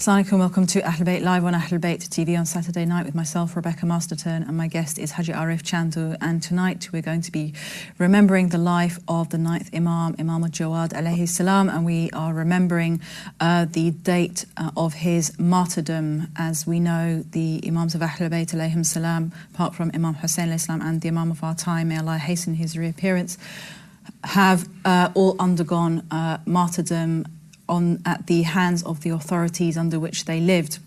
Assalamu alaikum, welcome to Ahlulbayt Live on Ahlulbayt TV on Saturday night with myself, Rebecca Masterton, and my guest is Haji Arif Chandoo. And tonight we're going to be remembering the life of the 9th Imam, Imam Jawad alayhi salam, and we are remembering the date of his martyrdom. As we know, the Imams of Ahlulbayt alayhim salam, apart from Imam Hussein alayhi salam and the Imam of our time, may Allah hasten his reappearance, have all undergone martyrdom at the hands of the authorities under which they lived.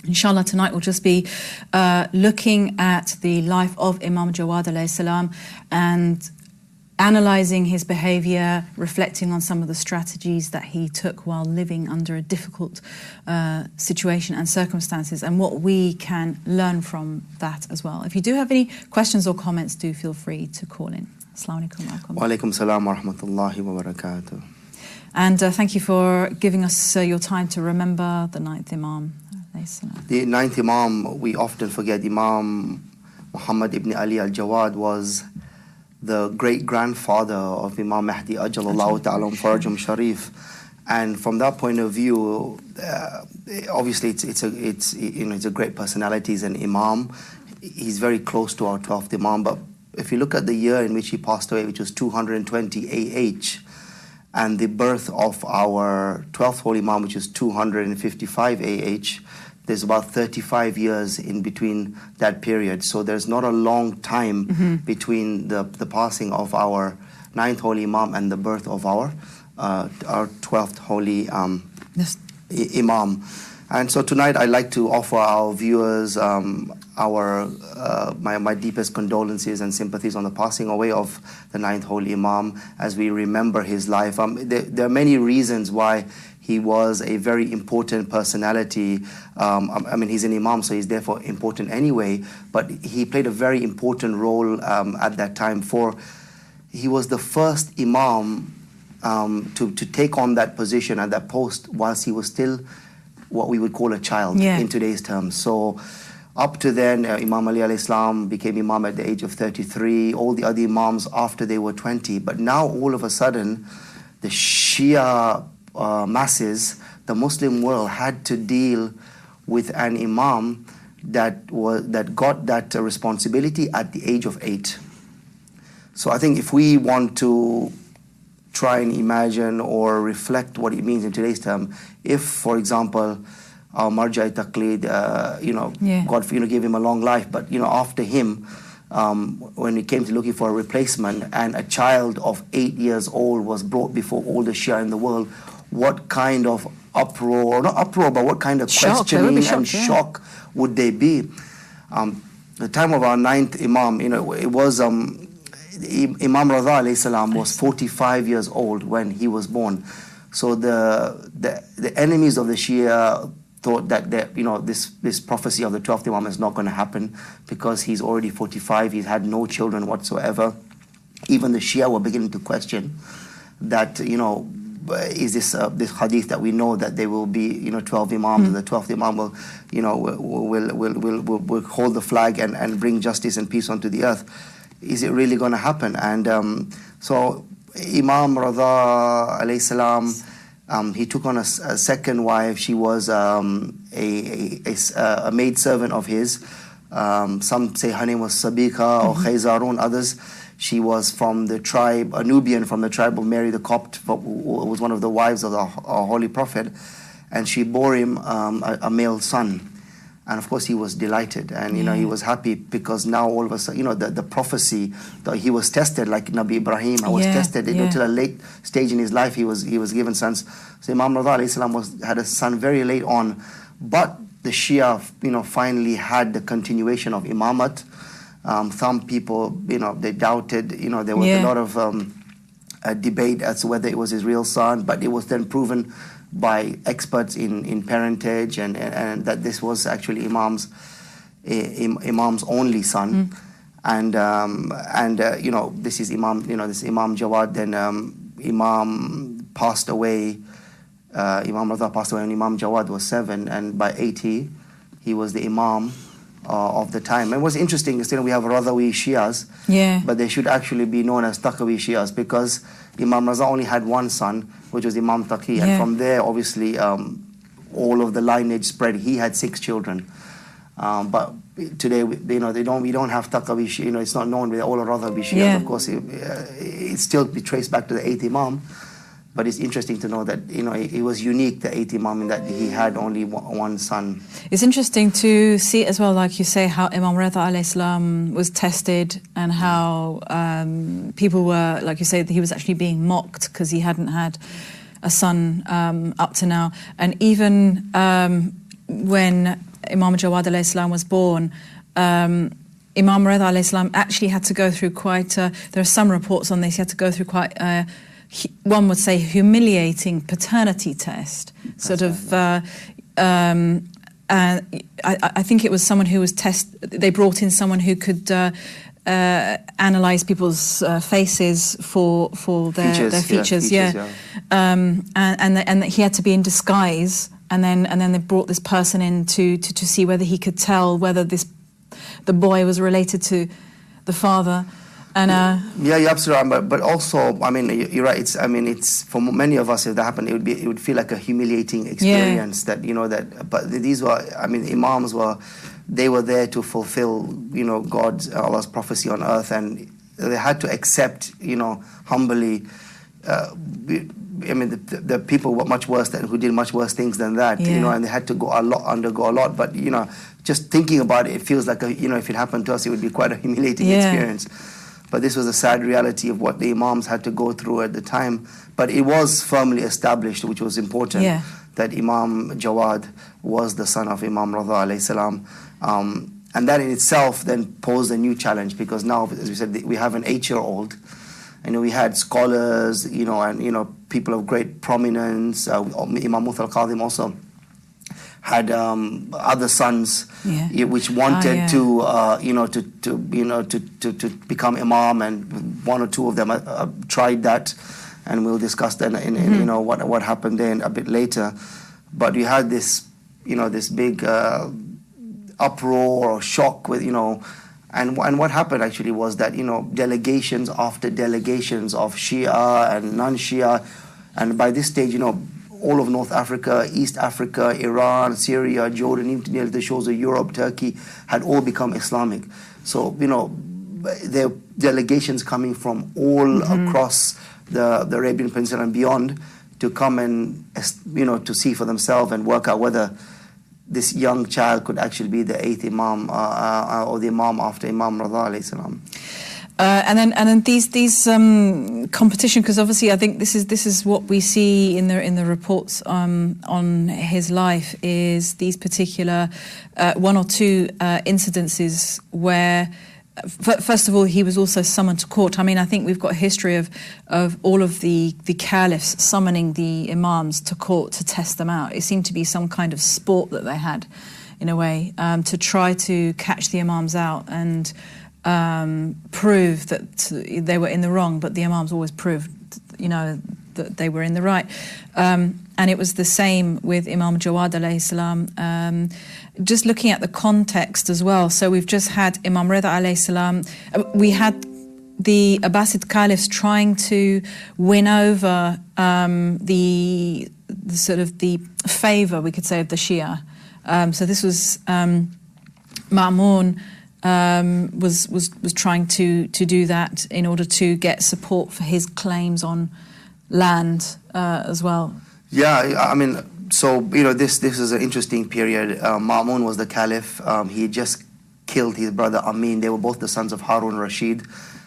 Inshallah, tonight we'll just be looking at the life of Imam Jawad alayhi salam and analysing his behaviour, reflecting on some of the strategies that he took while living under a difficult situation and circumstances, and what we can learn from that as well. If you do have any questions or comments, do feel free to call in. Assalamu alaikum. Wa alaikum salam wa rahmatullahi wa barakatuh. And thank you for giving us your time to remember the 9th Imam. The 9th Imam, we often forget. Imam Muhammad ibn Ali al-Jawad was the great-grandfather of Imam Mahdi Ajalallahu Ta'ala Farajum Sharif. And from that point of view, obviously it's a great personality. He's an Imam. He's very close to our 12th Imam. But if you look at the year in which he passed away, which was 220 AH, and the birth of our 12th Holy Imam, which is 255 AH, there's about 35 years in between that period. So there's not a long time between the passing of our 9th Holy Imam and the birth of our 12th Holy Imam. And so tonight I'd like to offer our viewers my deepest condolences and sympathies on the passing away of the 9th Holy Imam as we remember his life. There are many reasons why he was a very important personality. I mean, he's an Imam, so he's therefore important anyway, but he played a very important role at that time. He was the first Imam to take on that position and that post whilst he was still what we would call a child in today's terms. So up to then, Imam Ali alayhi salam became Imam at the age of 33, all the other Imams after they were 20. But now all of a sudden, the Shia masses, the Muslim world had to deal with an Imam that got that responsibility at the age of 8. So I think if we want to try and imagine or reflect what it means in today's term, if, for example, our Marja'i Taqleed, God gave him a long life, but after him, when it came to looking for a replacement, and a child of 8 years old was brought before all the Shia in the world, what kind of uproar, or not uproar, but what kind of questioning and shock would they be? The time of our 9th Imam, it was Imam Rada alayhi salam was 45 years old when he was born. So the enemies of the Shia thought that this prophecy of the 12th Imam is not going to happen because he's already 45, he's had no children whatsoever. Even the Shia were beginning to question that, is this hadith that we know that there will be 12 Imams and the 12th Imam will hold the flag and bring justice and peace onto the earth. Is it really going to happen? And so Imam Rada alayhi salam, he took on a second wife. She was a maid servant of his. Some say her name was Sabika or Khayzarun, others. She was from the tribe, a Nubian from the tribe of Mary the Copt, who was one of the wives of our Holy Prophet. And she bore him a male son. And of course he was delighted, and he was happy because now all of a sudden, the prophecy, he was tested like Nabi Ibrahim. I was tested until a late stage in his life. He was given sons. So Imam Rada alayhi salam had a son very late on, but the Shia finally had the continuation of Imamat. Some people they doubted. There was a lot of debate as to whether it was his real son, but it was then proven by experts in parentage and that this was actually Imam's only son. And this is Imam this Imam Jawad. Then Imam passed away. Imam Rada passed away when Imam Jawad was 7, and by 80 he was the Imam of the time. And what's interesting is we have Radawi Shias, but they should actually be known as Taqawi Shias because Imam Raza only had one son, which was Imam Taqi, and from there obviously all of the lineage spread. He had 6 children. But today, we don't have Taqawi Shia, it's not known with all of Radha Shia. Yeah. Of course, it still be traced back to the 8th Imam. But it's interesting to know that, it was unique, the 8th Imam, in that he had only one son. It's interesting to see as well, like you say, how Imam Reza alayhi salam was tested, and how people were, like you say, he was actually being mocked because he hadn't had a son up to now. And even when Imam Jawad alayhi salam was born, Imam Reza alayhi salam actually had to go through quite, there are some reports on this, he had to go through quite one would say humiliating paternity test. I think it was someone who was they brought in someone who could analyze people's faces for their features. And he had to be in disguise, and then they brought this person in to see whether he could tell whether the boy was related to the father. And yeah, you're absolutely right. But also, I mean, you're right. It's for many of us, if that happened, it would feel like a humiliating experience. Yeah. But these were, Imams were there to fulfill, Allah's prophecy on earth, and they had to accept, humbly. The people were much worse who did much worse things than that, and they had to undergo a lot. But just thinking about it, it feels like if it happened to us, it would be quite a humiliating experience. But this was a sad reality of what the Imams had to go through at the time. But it was firmly established, which was important, that Imam Jawad was the son of Imam Reza alayhi salam. And that in itself then posed a new challenge, because now, as we said, we have an 8-year-old. We had scholars, and people of great prominence. Imam Musa al-Kadhim also had other sons, which wanted to become imam, and one or two of them tried that, and we'll discuss that in what happened then a bit later. But we had this this big uproar or shock with and what happened actually was that delegations after delegations of Shia and non-Shia, and by this stage all of North Africa, East Africa, Iran, Syria, Jordan, even near the shores of Europe, Turkey, had all become Islamic. So, there are delegations coming from all across the Arabian Peninsula and beyond to come and, to see for themselves and work out whether this young child could actually be the 8th Imam or the Imam after Imam Reza alayhi salam. And then these competition, because obviously I think this is what we see in the reports on his life, is these particular 1 or 2 incidences where, first of all, he was also summoned to court. I think we've got a history of all of the caliphs summoning the imams to court to test them out. It seemed to be some kind of sport that they had, in a way, to try to catch the imams out and prove that they were in the wrong, but the imams always proved, that they were in the right. And it was the same with Imam Jawad alayhi salam. Just looking at the context as well. So we've just had Imam Reza alayhi salam. We had the Abbasid caliphs trying to win over the sort of the favour, we could say, of the Shia. So this was Ma'mun. Was trying to do that in order to get support for his claims on land as well. Yeah, so this is an interesting period. Ma'mun was the caliph. He just killed his brother Amin. They were both the sons of Harun Rashid.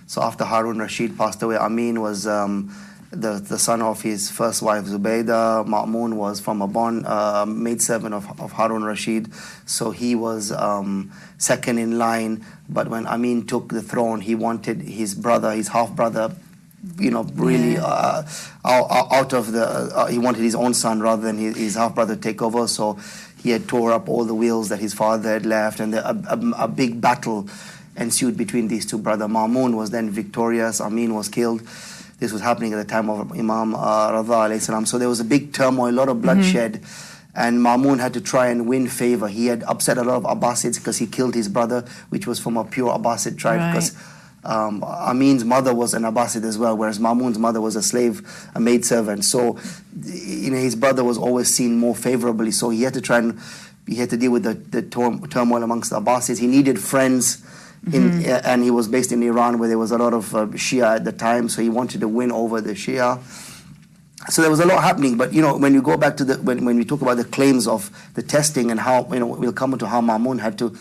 So after Harun Rashid passed away, Amin was the son of his first wife Zubaydah. Ma'mun was from a maidservant of Harun Rashid. So he was second in line. But when Amin took the throne, he wanted his brother, his half-brother, really out of the... he wanted his own son rather than his half-brother take over. So he had tore up all the wills that his father had left, and a big battle ensued between these two brothers. Ma'mun was then victorious. Amin was killed. This was happening at the time of Imam Reza alayhi salam. So there was a big turmoil, a lot of bloodshed, and Ma'mun had to try and win favor. He had upset a lot of Abbasids because he killed his brother, which was from a pure Abbasid tribe, because Amin's mother was an Abbasid as well, whereas Mamun's mother was a slave, a maidservant. So, his brother was always seen more favorably. So he had to deal with the turmoil amongst the Abbasids. He needed friends, and he was based in Iran, where there was a lot of Shia at the time. So he wanted to win over the Shia. So there was a lot happening. But when you go back to when we talk about the claims of the testing and how we'll come into how Mamun had to,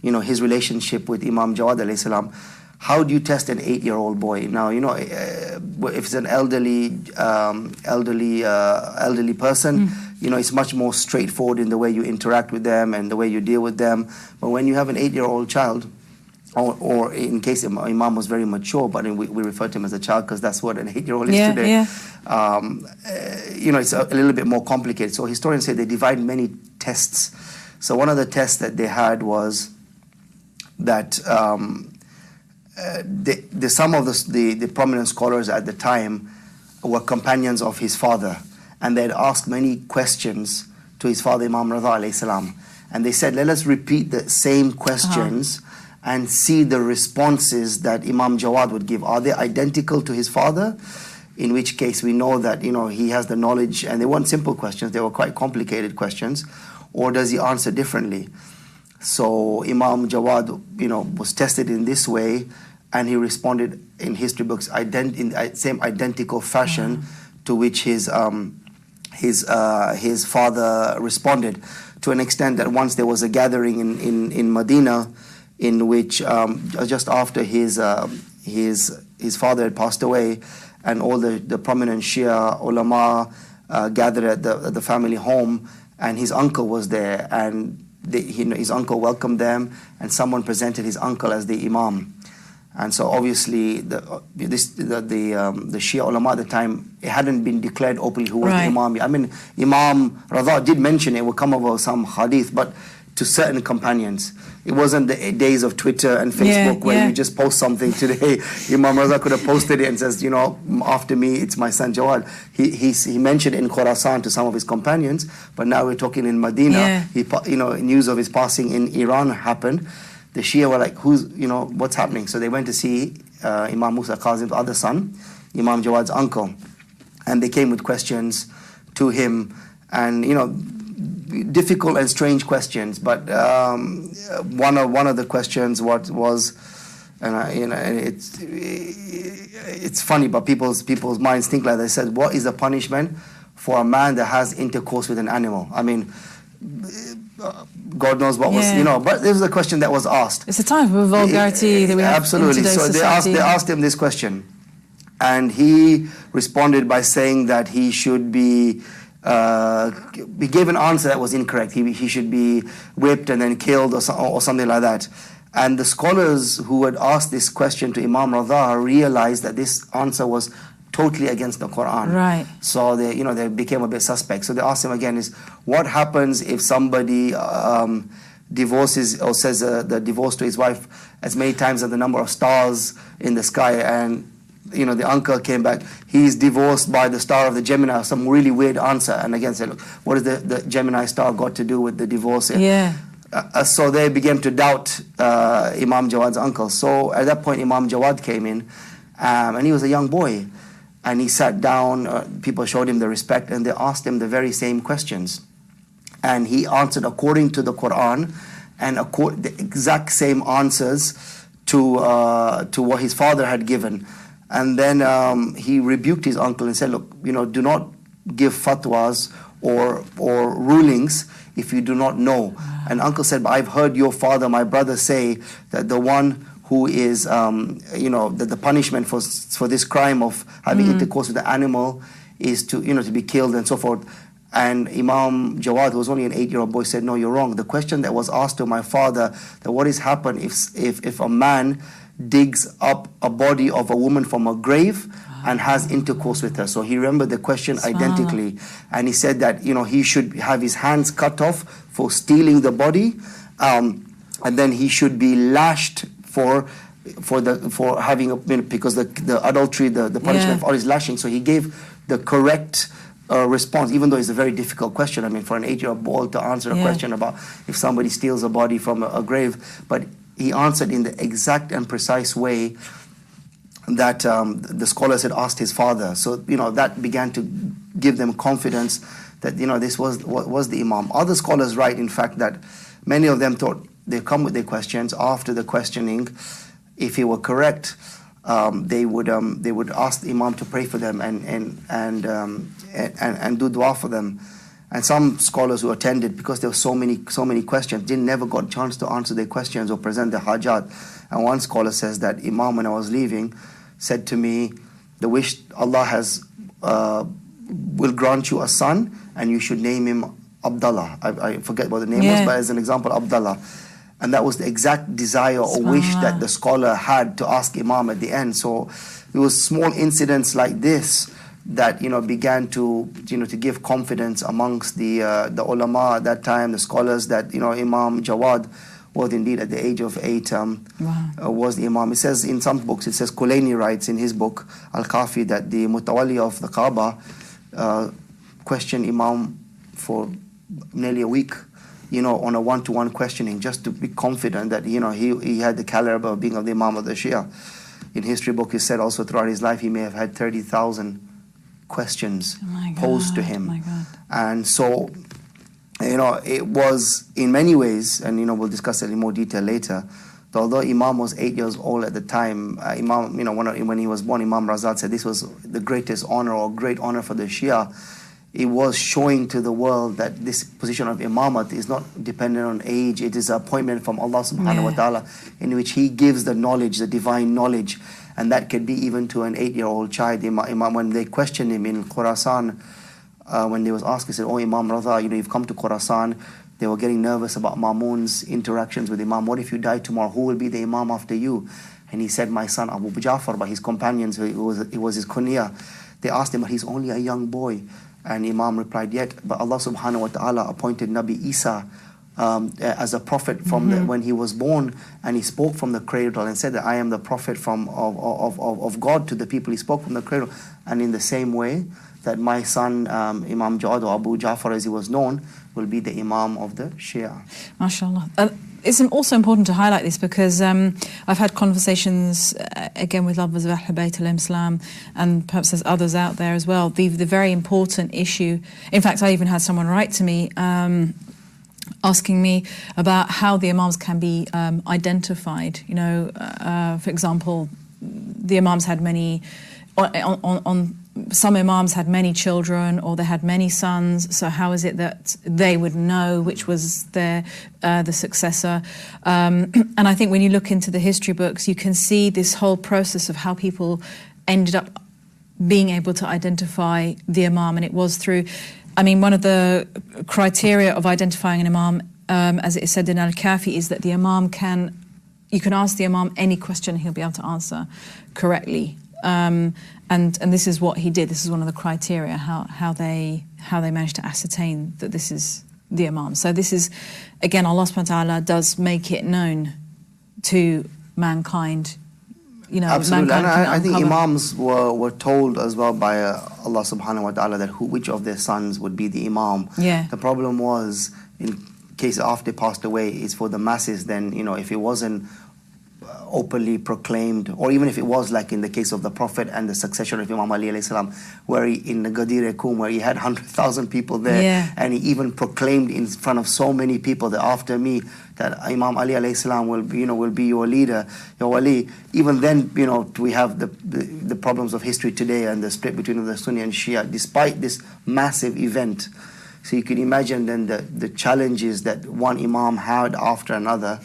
his relationship with Imam Jawad alayhi salam. How do you test an 8-year-old boy? Now, if it's an elderly person, it's much more straightforward in the way you interact with them and the way you deal with them. But when you have an 8-year-old child, or in case Imam was very mature, but we refer to him as a child because that's what an 8-year-old is today. It's a little bit more complicated. So historians say they divide many tests. So one of the tests that they had was that some of the prominent scholars at the time were companions of his father, and they had asked many questions to his father, Imam Rida alayhi salam. And they said, let us repeat the same questions and see the responses that Imam Jawad would give. Are they identical to his father? In which case we know that he has the knowledge, and they weren't simple questions, they were quite complicated questions. Or does he answer differently? So Imam Jawad was tested in this way, and he responded in history books in the same identical fashion to which his father responded, to an extent that once there was a gathering in Medina in which just after his father had passed away, and all the prominent Shia ulama gathered at the family home, and his uncle was there, and his uncle welcomed them, and someone presented his uncle as the imam. And so obviously the Shia ulama at the time, it hadn't been declared openly who was the imam. I mean, Imam Rida did mention it, will come over some hadith, but to certain companions. It wasn't the days of Twitter and Facebook where you just post something today. Imam Rida could have posted it and says, after me, it's my son Jawad. He mentioned it in Khorasan to some of his companions, but now we're talking in Medina. News of his passing in Iran happened. The Shia were like, what's happening? So they went to see Imam Musa Kazim's other son, Imam Jawad's uncle. And they came with questions to him, and, difficult and strange questions. But one of the questions was, and it's funny, but people's minds think like they said, what is the punishment for a man that has intercourse with an animal? I mean, God knows what was, but this was a question that was asked. It's a type of vulgarity that we have absolutely. in today's society. They asked him this question, and he responded by saying that he should be. He gave an answer that was incorrect. He should be whipped and then killed or something like that. And the scholars who had asked this question to Imam Rida realized that this answer was totally against the Quran. Right. So they became a bit suspect. So they asked him again, what happens if somebody divorces or says the divorce to his wife as many times as the number of stars in the sky? And the uncle came back, he's divorced by the star of the Gemini, some really weird answer. And again said, look, what has the Gemini star got to do with the divorce? So they began to doubt Imam Jawad's uncle. So at that point Imam Jawad came in, and he was a young boy, and he sat down, people showed him the respect, and they asked him the very same questions, and he answered according to the Quran, and the exact same answers to what his father had given. And then he rebuked his uncle and said, look, do not give fatwas or rulings if you do not know. And uncle said, but I've heard your father, my brother, say that the one who is, that the punishment for this crime of having intercourse with the animal is to be killed and so forth. And Imam Jawad, who was only an 8-year-old boy, said, no, you're wrong. The question that was asked to my father, that what has happened if a man digs up a body of a woman from a grave and has intercourse with her. So he remembered the question identically, and he said that he should have his hands cut off for stealing the body, and then he should be lashed for having because the adultery, the punishment for all is lashing. So he gave the correct response, even though it's a very difficult question. I mean, for an 8-year-old boy to answer a question about if somebody steals a body from a grave, but he answered in the exact and precise way that the scholars had asked his father. So, that began to give them confidence that, this was the Imam. Other scholars write, in fact, that many of them thought they come with their questions. After the questioning, if he were correct, they would ask the Imam to pray for them and do dua for them. And some scholars who attended, because there were so many questions, never got a chance to answer their questions or present their hajat. And one scholar says that Imam, when I was leaving, said to me, the wish Allah has will grant you a son, and you should name him Abdullah. I forget what the name was, but as an example, Abdullah. And that was the exact desire or wish that the scholar had to ask Imam at the end. So it was small incidents like this that began to give confidence amongst the ulama at that time, the scholars, that Imam Jawad was indeed at the age of 8 was the Imam. It says in some books, it says Kulaini writes in his book Al-Kafi that the Mutawalli of the Kaaba questioned Imam for nearly a week, on a one-to-one questioning, just to be confident that he had the caliber of being of the Imam of the Shia. In history book, it said also throughout his life he may have had 30,000 questions posed to him. And so, it was in many ways, and we'll discuss it in more detail later, that although Imam was 8 years old at the time, Imam, when he was born, Imam Razad said this was the greatest honor or great honor for the Shia. It was showing to the world that this position of Imamat is not dependent on age. It is an appointment from Allah subhanahu wa ta'ala, in which He gives the knowledge, the divine knowledge. And that could be even to an 8-year-old child. Imam, when they questioned him in Khurasan, when they was asked, he said, "Oh Imam Raza, you've come to Khurasan." They were getting nervous about Mamun's interactions with Imam. What if you die tomorrow? Who will be the Imam after you? And he said, "My son Abu Ja'far," by his companions, it was his kunya. They asked him, but he's only a young boy. And Imam replied, "Yet, but Allah subhanahu wa ta'ala appointed Nabi Isa as a prophet from when he was born, and he spoke from the cradle and said that I am the prophet of God to the people." He spoke from the cradle. And in the same way that my son Imam Jawad, or Abu Ja'far as he was known, will be the Imam of the Shia. MashaAllah. It's also important to highlight this because I've had conversations again with lovers of Ahlulbayt al-Islam, and perhaps there's others out there as well. The very important issue. In fact, I even had someone write to me asking me about how the Imams can be identified. For example, the Imams had many some Imams had many children, or they had many sons. So how is it that they would know which was the successor? And I think when you look into the history books, you can see this whole process of how people ended up being able to identify the Imam. And it was through, one of the criteria of identifying an Imam, as it is said in Al-Kafi, is that the Imam you can ask the Imam any question, he'll be able to answer correctly. And this is what he did. This is one of the criteria, how they managed to ascertain that this is the Imam. So this is, again, Allah subhanahu wa ta'ala does make it known to mankind. Absolutely. And I think Imams were told as well by Allah subhanahu wa ta'ala that which of their sons would be the Imam. Yeah. The problem was, in case after they passed away, it's for the masses. Then, if it wasn't openly proclaimed, or even if it was like in the case of the Prophet and the succession of Imam Ali alayhi salam, where in the Ghadir Kum, where he had 100,000 people there, and he even proclaimed in front of so many people that after me, that Imam Ali alayhi salam will be your leader, your wali. Even then, we have the problems of history today and the split between the Sunni and Shia, despite this massive event. So you can imagine then the challenges that one Imam had after another.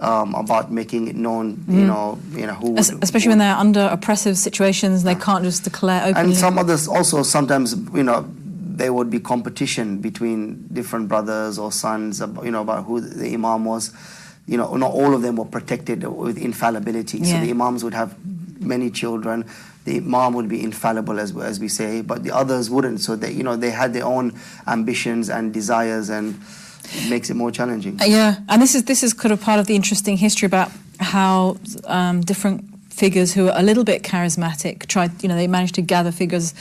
About making it known, who would, especially when they're under oppressive situations, they can't just declare openly. And some others also sometimes, there would be competition between different brothers or sons, about who the Imam was. Not all of them were protected with infallibility. So the Imams would have many children. The Imam would be infallible, as we say, but the others wouldn't. So they had their own ambitions and desires, and it makes it more challenging. And this is kind of part of the interesting history about how different figures who are a little bit charismatic they managed to gather figures,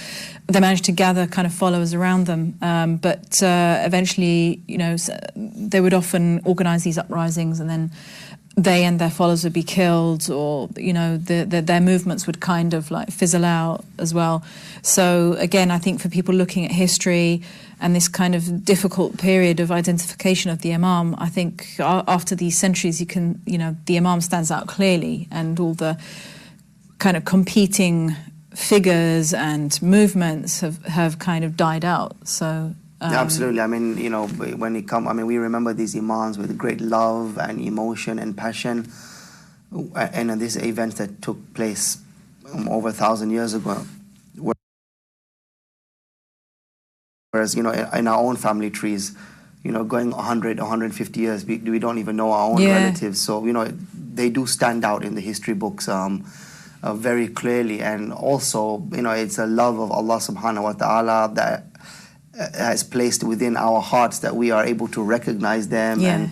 they managed to gather kind of followers around them, but eventually, they would often organize these uprisings and then they and their followers would be killed, or their movements would kind of like fizzle out as well. So again, I think for people looking at history and this kind of difficult period of identification of the Imam, I think after these centuries, the Imam stands out clearly, and all the kind of competing figures and movements have kind of died out. So. Yeah, absolutely. I mean, we remember these imams with great love and emotion and passion. And these events that took place over 1,000 years ago. Whereas, in our own family trees, going 100, 150 years, we don't even know our own relatives. So, they do stand out in the history books very clearly. And also, it's a love of Allah subhanahu wa ta'ala that has placed within our hearts, that we are able to recognize them and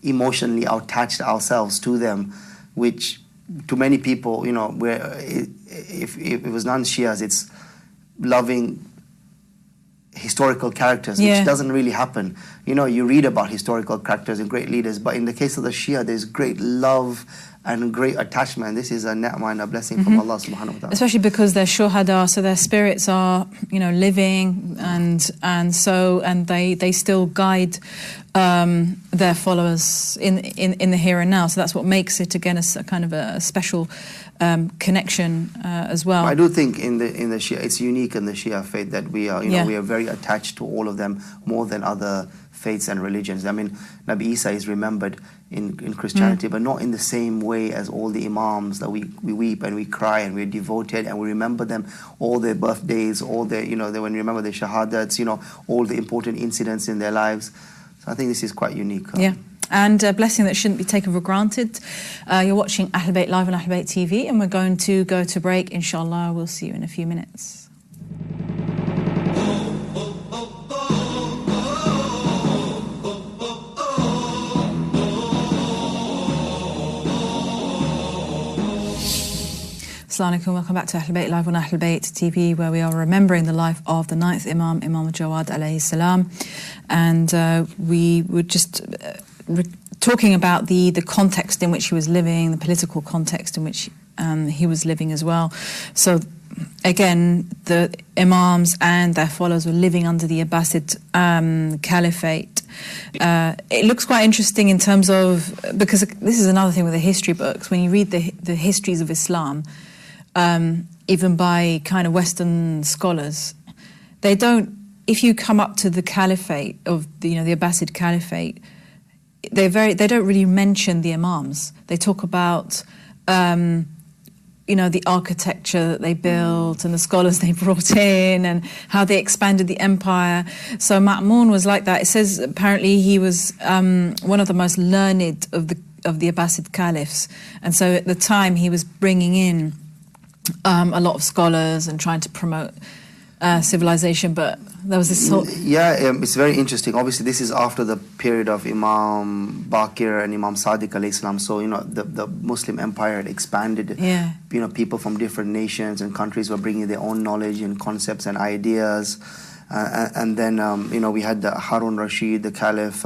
emotionally attached ourselves to them, which to many people, if it was non-Shias, it's loving historical characters, which doesn't really happen. You read about historical characters and great leaders, but in the case of the Shia, there's great love and great attachment. This is a ni'mah and a blessing from Allah subhanahu wa ta'ala. Especially because they're shuhada, so their spirits are, living, and they still guide their followers in the here and now. So that's what makes it, again, a kind of a special connection as well. I do think in the Shia, it's unique in the Shia faith that we are, we are very attached to all of them more than other faiths and religions. I mean, Nabi Isa is remembered in Christianity, but not in the same way as all the imams, that we weep and we cry and we're devoted and we remember them, all their birthdays, all their, when we remember their shahadats, all the important incidents in their lives. So I think this is quite unique. And a blessing that shouldn't be taken for granted. You're watching Ahlulbayt Live on Ahlulbayt TV, and we're going to go to break. Inshallah, we'll see you in a few minutes. Assalamu alaikum, welcome back to Ahlulbayt Live on Ahlulbayt TV, where we are remembering the life of the 9th Imam, Imam Jawad alayhi salam. And we were just talking about the context in which he was living, the political context in which he was living as well. So again, the Imams and their followers were living under the Abbasid Caliphate. It looks quite interesting in terms of, because this is another thing with the history books, when you read the histories of Islam, even by kind of Western scholars, they don't, if you come up to the caliphate of the Abbasid Caliphate, they don't really mention the Imams. They talk about the architecture that they built and the scholars they brought in and how they expanded the empire. So Ma'mun was like that. It says apparently he was one of the most learned of the Abbasid caliphs, and so at the time he was bringing in a lot of scholars and trying to promote civilization, but there was this whole... it's very interesting. Obviously, this is after the period of Imam Baqir and Imam Sadiq alayhi salam. So, the Muslim empire had expanded. People from different nations and countries were bringing their own knowledge and concepts and ideas. And then, we had the Harun Rashid, the caliph.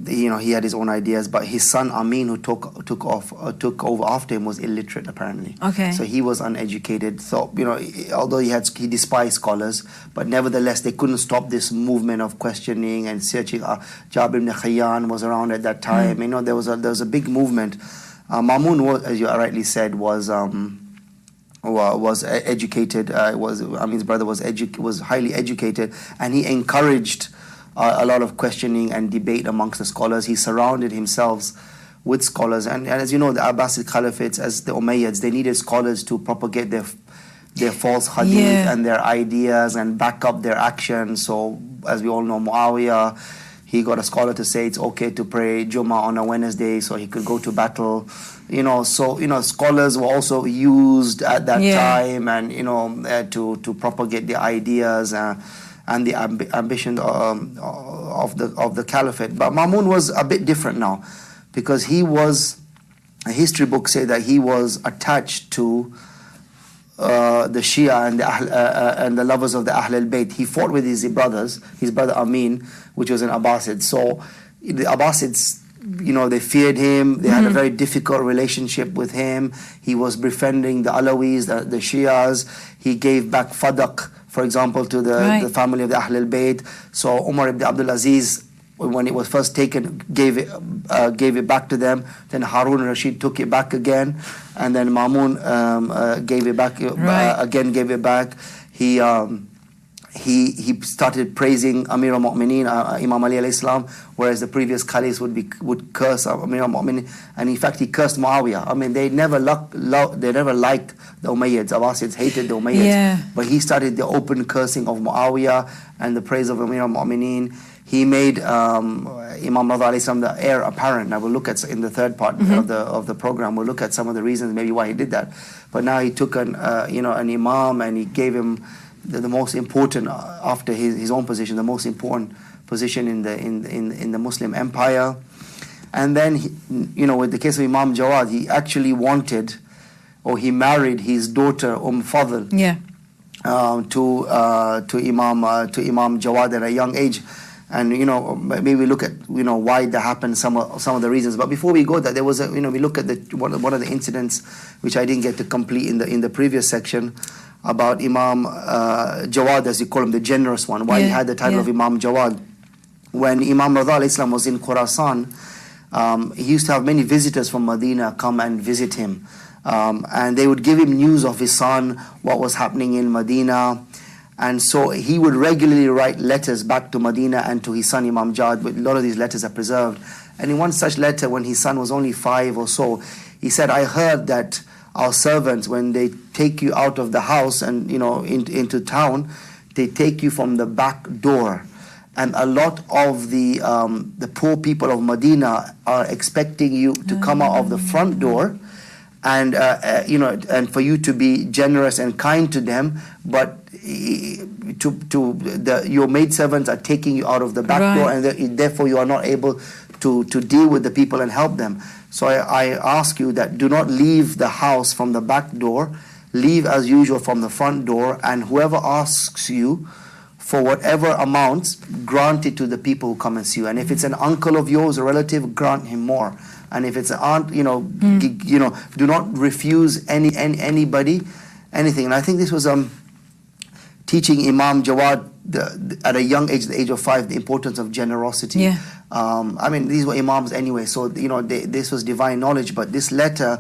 He had his own ideas, but his son Amin, who took over after him, was illiterate apparently. Okay. So he was uneducated. So although he despised scholars, but nevertheless they couldn't stop this movement of questioning and searching. Jabir ibn Khayyan was around at that time. There was a big movement. Mamun was, as you rightly said, was educated. Amin's brother was highly educated, and he encouraged a lot of questioning and debate amongst the scholars. He surrounded himself with scholars, and as you know, the Abbasid Caliphates, as the Umayyads, they needed scholars to propagate their false hadith and their ideas and back up their actions. So, as we all know, Muawiyah, he got a scholar to say it's okay to pray Jummah on a Wednesday so he could go to battle. Scholars were also used at that time, and to propagate the ideas and the ambition of the caliphate. But Mamun was a bit different now, because history books say that he was attached to the Shia and the lovers of the Ahlulbayt. He fought with his brother Amin, which was an Abbasid. So the Abbasids, they feared him. They had a very difficult relationship with him. He was befriending the Alawis, the Shias. He gave back Fadak, for example, to the family of the Ahlulbayt. So Umar ibn Abdul Aziz, when it was first taken, gave it back to them. Then Harun Rashid took it back again, and then Mamun gave it back again. Gave it back. He started praising Amir al-Mu'mineen, Imam Ali alayhi salam, whereas the previous caliphs would curse Amir al-Mu'mineen, and in fact he cursed Muawiyah. I mean, they never liked the Umayyads. Abbasids hated the Umayyads, but he started the open cursing of Muawiyah and the praise of Amir al-Mu'mineen. He made Imam Rida alayhi salam the heir apparent. Now we'll look at, in the third part of the program, we'll look at some of the reasons maybe why he did that. But now he took an imam, and he gave him the most important, after his own position, the most important position in the Muslim empire. And then with the case of Imam Jawad, he actually wanted, or he married his daughter Fadl to Imam Jawad at a young age. And maybe we look at why that happened, some of the reasons. But before we go there was we look at one of the incidents which I didn't get to complete in the previous section, about Imam Jawad, as you call him, the generous one. Why he had the title of Imam Jawad. When Imam Rida alayhi salam was in Khurasan, he used to have many visitors from Medina come and visit him, and they would give him news of his son, what was happening in Medina. And so he would regularly write letters back to Medina and to his son Imam Jawad. But a lot of these letters are preserved. And in one such letter, when his son was only 5 or so, he said, "I heard that our servants, when they take you out of the house and into town, they take you from the back door, and a lot of the poor people of Medina are expecting you to come out of the front door, and and for you to be generous and kind to them, but your maidservants are taking you out of the back door, and therefore you are not able to deal with the people and help them. So I ask you that do not leave the house from the back door, leave as usual from the front door, and whoever asks you for whatever amounts, grant it to the people who come and see you. And if it's an uncle of yours, a relative, grant him more. And if it's an aunt, do not refuse anybody anything." And I think this was teaching Imam Jawad at a young age, the age of 5, the importance of generosity. I mean, these were imams anyway, so this was divine knowledge. But this letter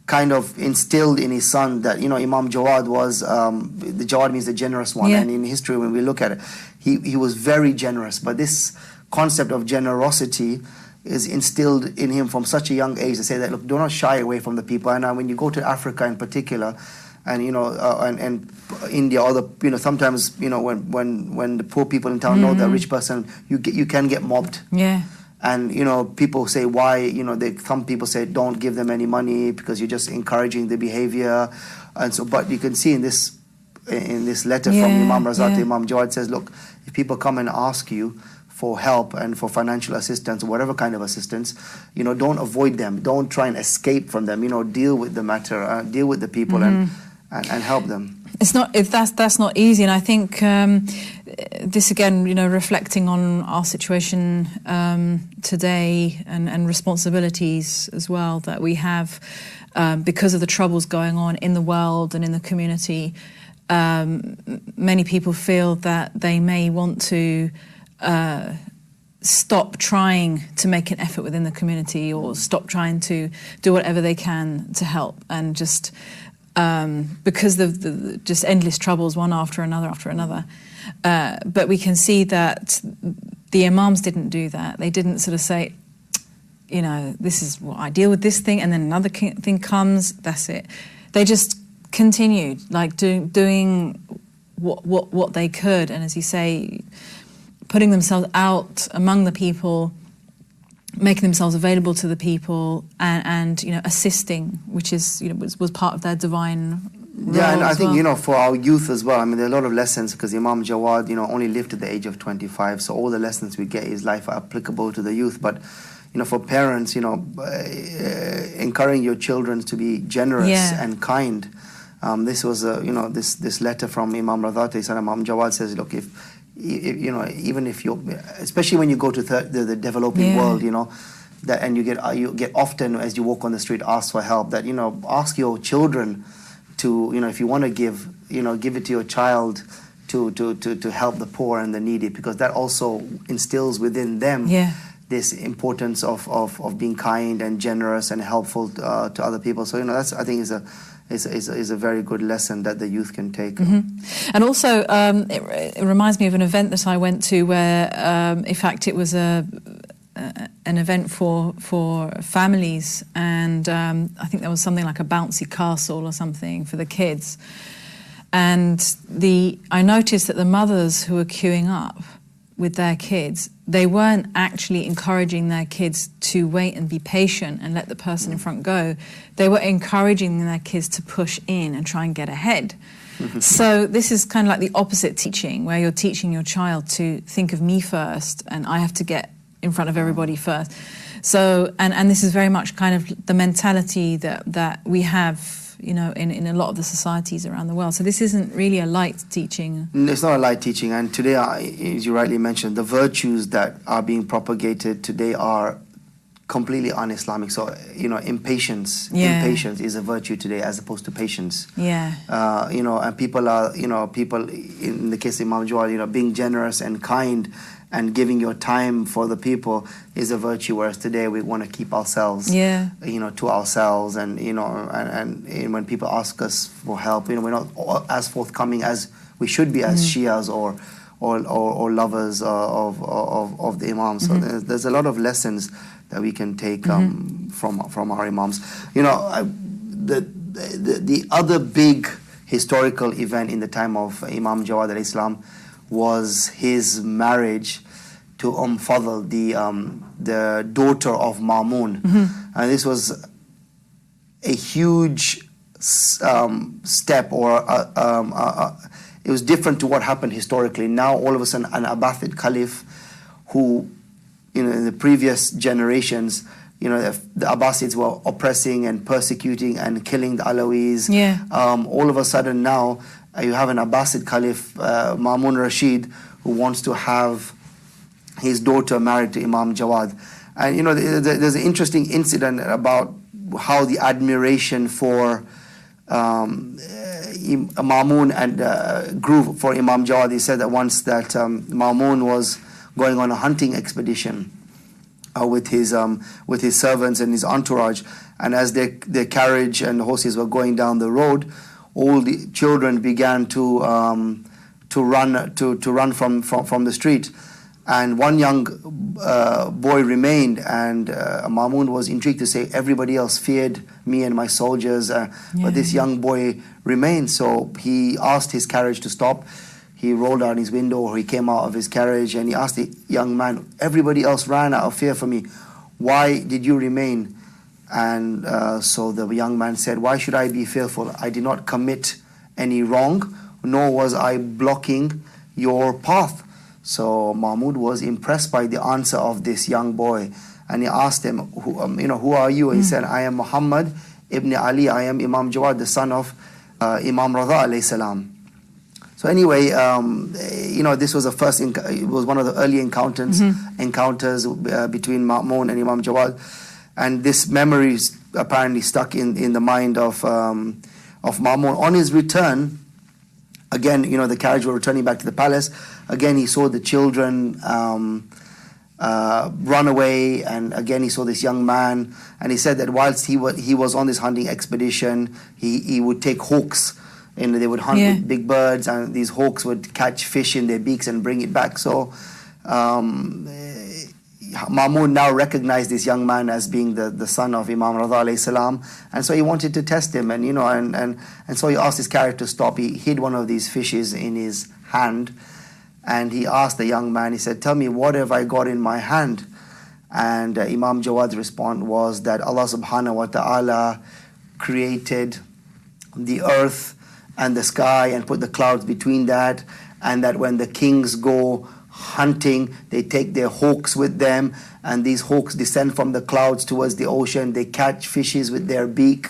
kind of instilled in his son that Imam Jawad was the Jawad means the generous one, and in history when we look at it, he was very generous. But this concept of generosity is instilled in him from such a young age, to say that, look, do not shy away from the people. And when you go to Africa in particular, and and India, or sometimes when the poor people in town know the rich person, you can get mobbed. And people say why, some people say don't give them any money because you're just encouraging the behavior. And so, but you can see in this letter from Imam Rida to Imam Jawad, says, look, if people come and ask you for help and for financial assistance, or whatever kind of assistance, don't avoid them, don't try and escape from them, deal with the matter, deal with the people and help them. It's not, that's not easy, and I think this again, reflecting on our situation today and responsibilities as well that we have because of the troubles going on in the world and in the community. Many people feel that they may want to stop trying to make an effort within the community, or stop trying to do whatever they can to help, and just because of the just endless troubles, one after another. But we can see that the imams didn't do that. They didn't sort of say, this is what I deal with this thing, and then another thing comes, that's it. They just continued, like doing what they could, and as you say, putting themselves out among the people, making themselves available to the people, and assisting, which is was part of their divine role. And I think for our youth as well, I mean, there are a lot of lessons, because Imam Jawad only lived to the age of 25, so all the lessons we get in his life are applicable to the youth. But for parents, encouraging your children to be generous and kind. This was this letter from Imam Rida to his son Imam Jawad says, look, if even if you, especially when you go to the developing world, that, and you get often as you walk on the street asked for help, that, you know, ask your children to, you know, if you want to give, you know, give it to your child to help the poor and the needy, because that also instills within them this importance of being kind and generous and helpful to other people. So, you know, that's, I think, is a very good lesson that the youth can take. And also, it reminds me of an event that I went to where, in fact, it was an event for families, and I think there was something like a bouncy castle or something for the kids. And I noticed that the mothers who were queuing up with their kids, they weren't actually encouraging their kids to wait and be patient and let the person in front go. They were encouraging their kids to push in and try and get ahead. So this is kind of like the opposite teaching, where you're teaching your child to think of me first and I have to get in front of everybody first. So, and this is very much kind of the mentality that we have, you know, in a lot of the societies around the world. So this isn't really a light teaching. It's not a light teaching. And today, as you rightly mentioned, the virtues that are being propagated today are completely un-Islamic. So, you know, impatience is a virtue today as opposed to patience. You know, and people are, you know, people, in the case of Imam Jawad, you know, being generous and kind and giving your time for the people is a virtue, whereas today we want to keep ourselves, you know, to ourselves, and, you know, and when people ask us for help, you know, we're not as forthcoming as we should be as Shias or lovers of the Imams. So there's a lot of lessons that we can take from our Imams. You know, the other big historical event in the time of Imam Jawad alayhi salam was his marriage to Fadl, the daughter of Mamun. And this was a huge step, or it was different to what happened historically. Now, all of a sudden, an Abbasid Caliph who, you know, in the previous generations, you know, the Abbasids were oppressing and persecuting and killing the Alawis. All of a sudden now, you have an Abbasid Caliph, Mamun Rashid, who wants to have his daughter married to Imam Jawad. And, you know, there's an interesting incident about how the admiration for Mamun and grew for Imam Jawad. He said that once that Mamun was going on a hunting expedition with his servants and his entourage, and as their carriage and horses were going down the road, all the children began to run from the street, and one young boy remained, and Mamun was intrigued to say, everybody else feared me and my soldiers, but this young boy remained. So he asked his carriage to stop. He rolled down his window, or he came out of his carriage, and he asked the young man, everybody else ran out of fear for me, why did you remain? And so the young man said, why should I be fearful? I did not commit any wrong, nor was I blocking your path. So Mahmud was impressed by the answer of this young boy, and he asked him, who are you? And he said, I am Muhammad ibn Ali, I am Imam Jawad, the son of Imam Radha alayhi salam. So anyway, this was it was one of the early encounters between Ma'mun and Imam Jawad. And this memory is apparently stuck in the mind of Ma'mun. On his return, again, the carriage were returning back to the palace. Again, he saw the children run away, and again he saw this young man. And he said that whilst he was on this hunting expedition, he would take hawks, and they would hunt with big birds, and these hawks would catch fish in their beaks and bring it back. So Ma'mun now recognized this young man as being the son of Imam Radha alayhi salam, and so he wanted to test him, and so he asked his carriage to stop. He hid one of these fishes in his hand, and he asked the young man, he said, tell me, what have I got in my hand? And Imam Jawad's response was that Allah subhanahu wa ta'ala created the earth and the sky and put the clouds between that, and that when the kings go hunting, they take their hawks with them, and these hawks descend from the clouds towards the ocean. They catch fishes with their beak,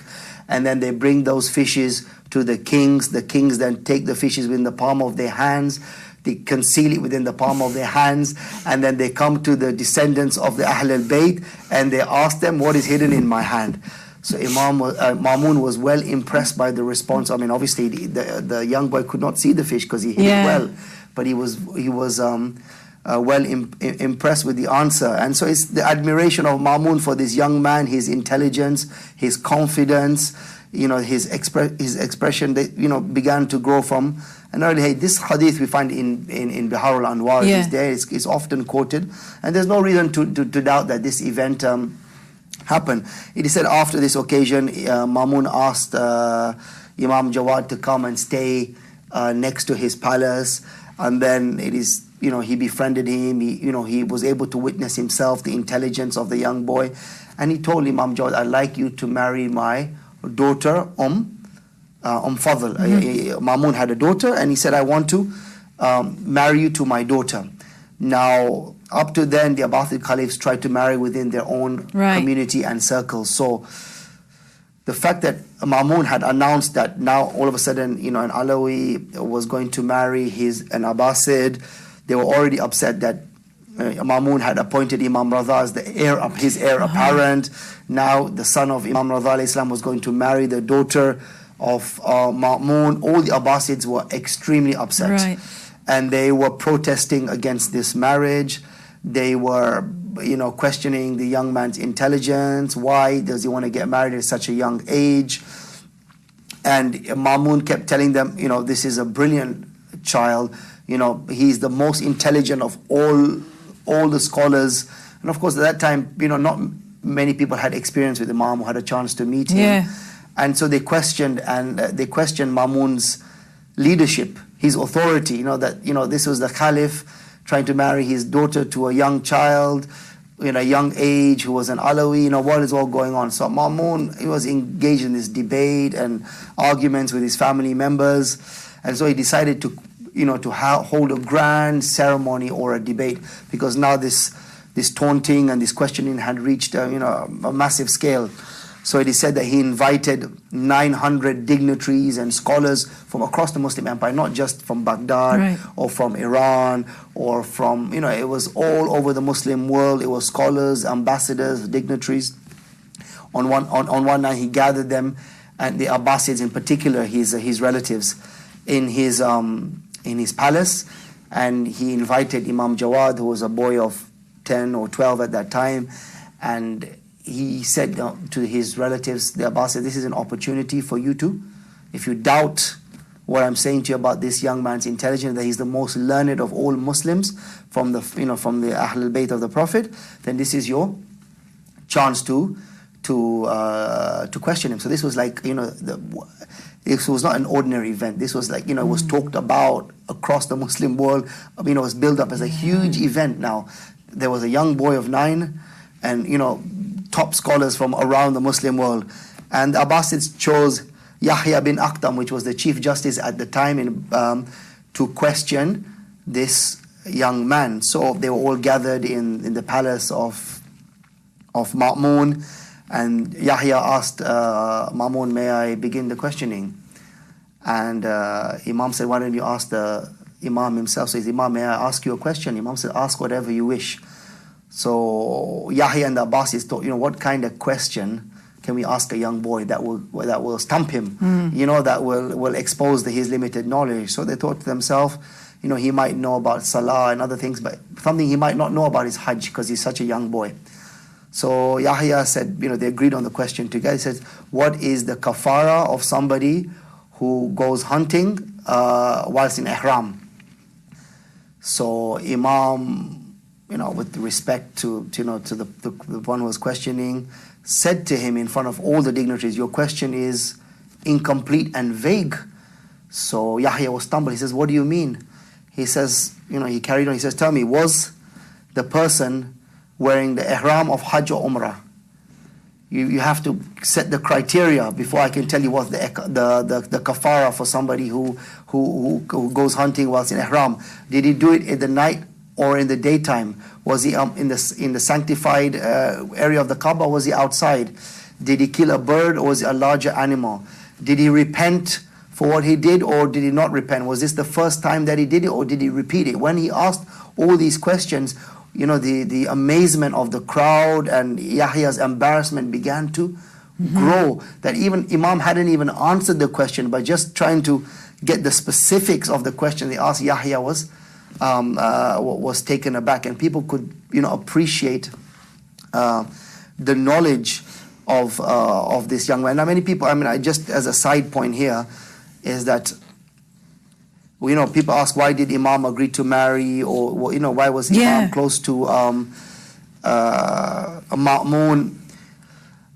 and then they bring those fishes to the kings. The kings then take the fishes in the palm of their hands, they conceal it within the palm of their hands, and then they come to the descendants of the Ahlulbayt and they ask them, what is hidden in my hand? So Mamun was well impressed by the response. I mean, obviously the young boy could not see the fish because he hid it well, but he was well impressed with the answer. And so it's the admiration of Mamun for this young man, his intelligence, his confidence, his expression that began to grow from an early age. This hadith we find in Bihar al-Anwar. Is there. It's often quoted, and there's no reason to doubt that this event happened. It is said after this occasion, Mamun asked Imam Jawad to come and stay next to his palace, and then it is he befriended him. He was able to witness himself the intelligence of the young boy, and he told Imam Jawad, I'd like you to marry my daughter Fadl. Mamun had a daughter, and he said, I want to marry you to my daughter. Now, up to then, the Abbasid caliphs tried to marry within their own community and circles. So the fact that Mamun had announced that now all of a sudden, an Alawi was going to marry an Abbasid, they were already upset that Mamun had appointed Imam Radha as his heir apparent. Now the son of Imam Radha Islam was going to marry the daughter of Mamun. All the Abbasids were extremely upset. And they were protesting against this marriage. They were, questioning the young man's intelligence. Why does he want to get married at such a young age? And Mamun kept telling them, this is a brilliant child. He's the most intelligent of all the scholars. And of course, at that time, not many people had experience with Imam who had a chance to meet him. And so they questioned Mamun's leadership, his authority, this was the Caliph trying to marry his daughter to a young child in a young age who was an Alawi, what is all going on? So Mamun, he was engaged in this debate and arguments with his family members, and so he decided to hold a grand ceremony or a debate, because now this taunting and this questioning had reached a massive scale. So it is said that he invited 900 dignitaries and scholars from across the Muslim empire, not just from Baghdad or from Iran or from, it was all over the Muslim world. It was scholars, ambassadors, dignitaries. On one night he gathered them, and the Abbasids in particular, his relatives, in his palace, and he invited Imam Jawad, who was a boy of 10 or 12 at that time, and he said to his relatives, the Abbasids, this is an opportunity for you to, if you doubt what I'm saying to you about this young man's intelligence, that he's the most learned of all Muslims from the Ahlulbayt of the Prophet, then this is your chance to question him. So this was like, this was not an ordinary event. This was like, it was talked about across the Muslim world. It was built up as a huge event. Now, there was a young boy of 9 and, top scholars from around the Muslim world. And the Abbasids chose Yahya bin Akhtam, which was the Chief Justice at the time, to question this young man. So they were all gathered in the palace of Ma'mun, and Yahya asked Ma'mun, may I begin the questioning? And Imam said, why don't you ask the Imam himself? So he said, Imam, may I ask you a question? Imam said, ask whatever you wish. So Yahya and the Abbasids thought, what kind of question can we ask a young boy that will stump him, that will expose his limited knowledge? So they thought to themselves, he might know about Salah and other things, but something he might not know about is Hajj, because he's such a young boy. So Yahya said, they agreed on the question together. He says, what is the kafara of somebody who goes hunting whilst in ihram? So Imam, with respect to the one who was questioning, said to him in front of all the dignitaries, your question is incomplete and vague. So Yahya was stumbled. He says, what do you mean? He says, he carried on. He says, tell me, was the person wearing the ihram of Hajj or Umrah? You have to set the criteria before I can tell you what the kafara for somebody who goes hunting whilst in ihram. Did he do it in the night or in the daytime? Was he in the sanctified area of the Kaaba, or was he outside? Did he kill a bird, or was it a larger animal? Did he repent for what he did, or did he not repent? Was this the first time that he did it, or did he repeat it? When he asked all these questions, you know, the amazement of the crowd and Yahya's embarrassment began to grow, that even Imam hadn't even answered the question, but just trying to get the specifics of the question they asked, Yahya was taken aback, and people could, you know, appreciate the knowledge of this young man. Now, many people, I mean, I just as a side point here, is that, you know, people ask, why did Imam agree to marry, or, you know, why was Imam close to Ma'mun?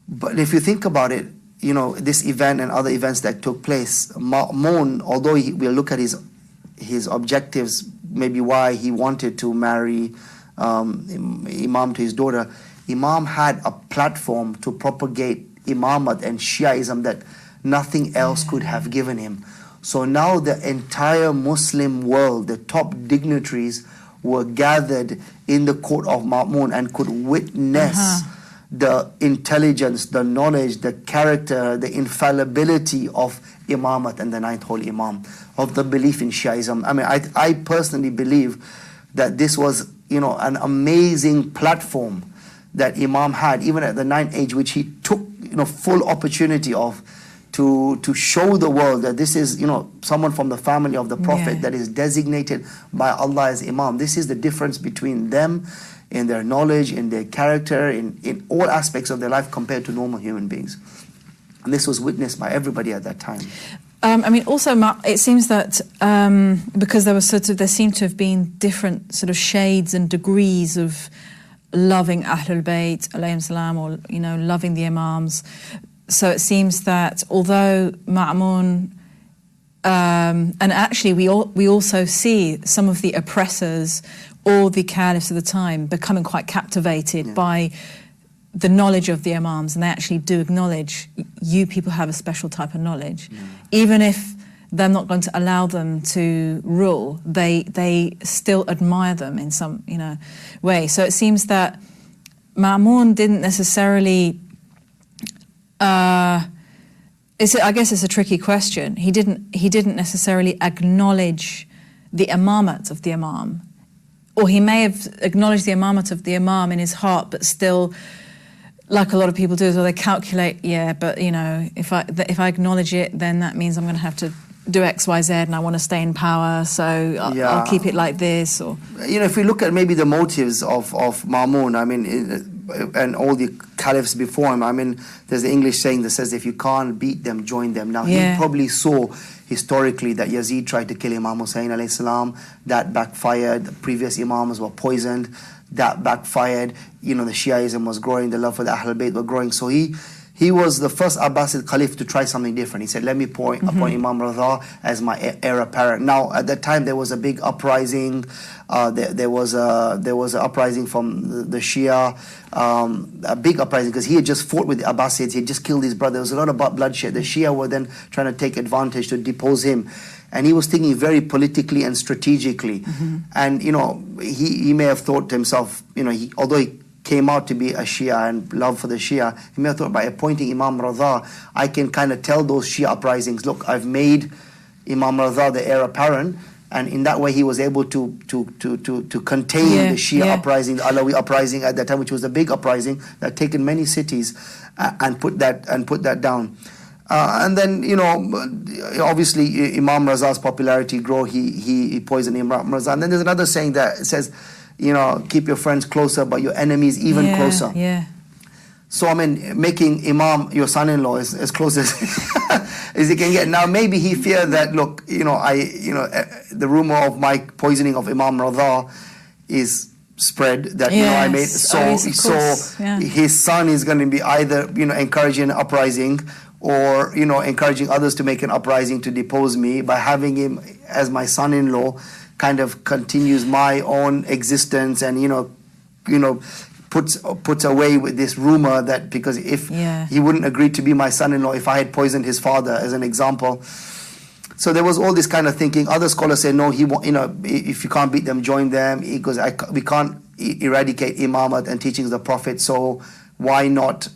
But if you think about it, you know, this event and other events that took place, Ma'mun, although we'll look at his objectives, maybe why he wanted to marry Imam to his daughter, Imam had a platform to propagate Imamat and Shiaism that nothing else could have given him. So now the entire Muslim world, the top dignitaries, were gathered in the court of Ma'mun and could witness the intelligence, the knowledge, the character, the infallibility of Imamat and the ninth holy Imam, of the belief in Shiaism. I mean, I personally believe that this was, you know, an amazing platform that Imam had, even at the 9th age, which he took, you know, full opportunity of, to show the world that this is, you know, someone from the family of the Prophet that is designated by Allah as Imam. This is the difference between them in their knowledge, in their character, in all aspects of their life compared to normal human beings. And this was witnessed by everybody at that time. I mean, also, it seems that because there seemed to have been different sort of shades and degrees of loving Ahlulbayt alayhim salam, or, you know, loving the Imams. So it seems that although Ma'mun, and actually we also see some of the oppressors or the caliphs of the time becoming quite captivated by the knowledge of the Imams, and they actually do acknowledge, you people have a special type of knowledge. Even if they're not going to allow them to rule, they still admire them in some, you know, way. So it seems that Ma'mun didn't necessarily, I guess it's a tricky question. He didn't necessarily acknowledge the imamat of the Imam, or he may have acknowledged the imamat of the Imam in his heart, but still, like a lot of people do, they calculate, but, you know, if I acknowledge it, then that means I'm going to have to do X, Y, Z, and I want to stay in power, so I'll keep it like this. Or, you know, if we look at maybe the motives of Ma'mun, I mean, and all the caliphs before him, I mean, there's the English saying that says, if you can't beat them, join them. Now, he probably saw historically that Yazid tried to kill Imam Hussein alayhi salam, that backfired, the previous Imams were poisoned, that backfired, you know, the Shiaism was growing, the love for the Ahlulbayt were growing, so he was the first Abbasid Caliph to try something different. He said, let me appoint Imam Radha as my heir apparent. Now, at that time, there was a big uprising. There was an uprising from the Shia, a big uprising, because he had just fought with the Abbasids. He had just killed his brother. There was a lot of bloodshed. The Shia were then trying to take advantage to depose him. And he was thinking very politically and strategically. And, you know, he may have thought to himself, you know, although he came out to be a Shia and love for the Shia, he may have thought, by appointing Imam Radha, I can kind of tell those Shia uprisings, look, I've made Imam Radha the heir apparent, and in that way he was able to contain the Shia uprising, the Alawi uprising at that time, which was a big uprising that had taken many cities, and put that down. And then, you know, obviously Imam Raza's popularity grew. He poisoned Imam Raza. And then there's another saying that says, you know, keep your friends closer, but your enemies even closer. So, I mean, making Imam your son-in-law as close as as he can get. Now, maybe he feared that, look, you know, the rumor of my poisoning of Imam Radha is spread, that, you know, I made, so his son is going to be either, you know, encouraging an uprising, or, you know, encouraging others to make an uprising to depose me. By having him as my son-in-law kind of continues my own existence, and, you know, puts away with this rumor that, because if he wouldn't agree to be my son-in-law if I had poisoned his father, as an example. So there was all this kind of thinking. Other scholars say, no, you know, if you can't beat them, join them. He goes, we can't eradicate imamat and teachings of the Prophet, so why not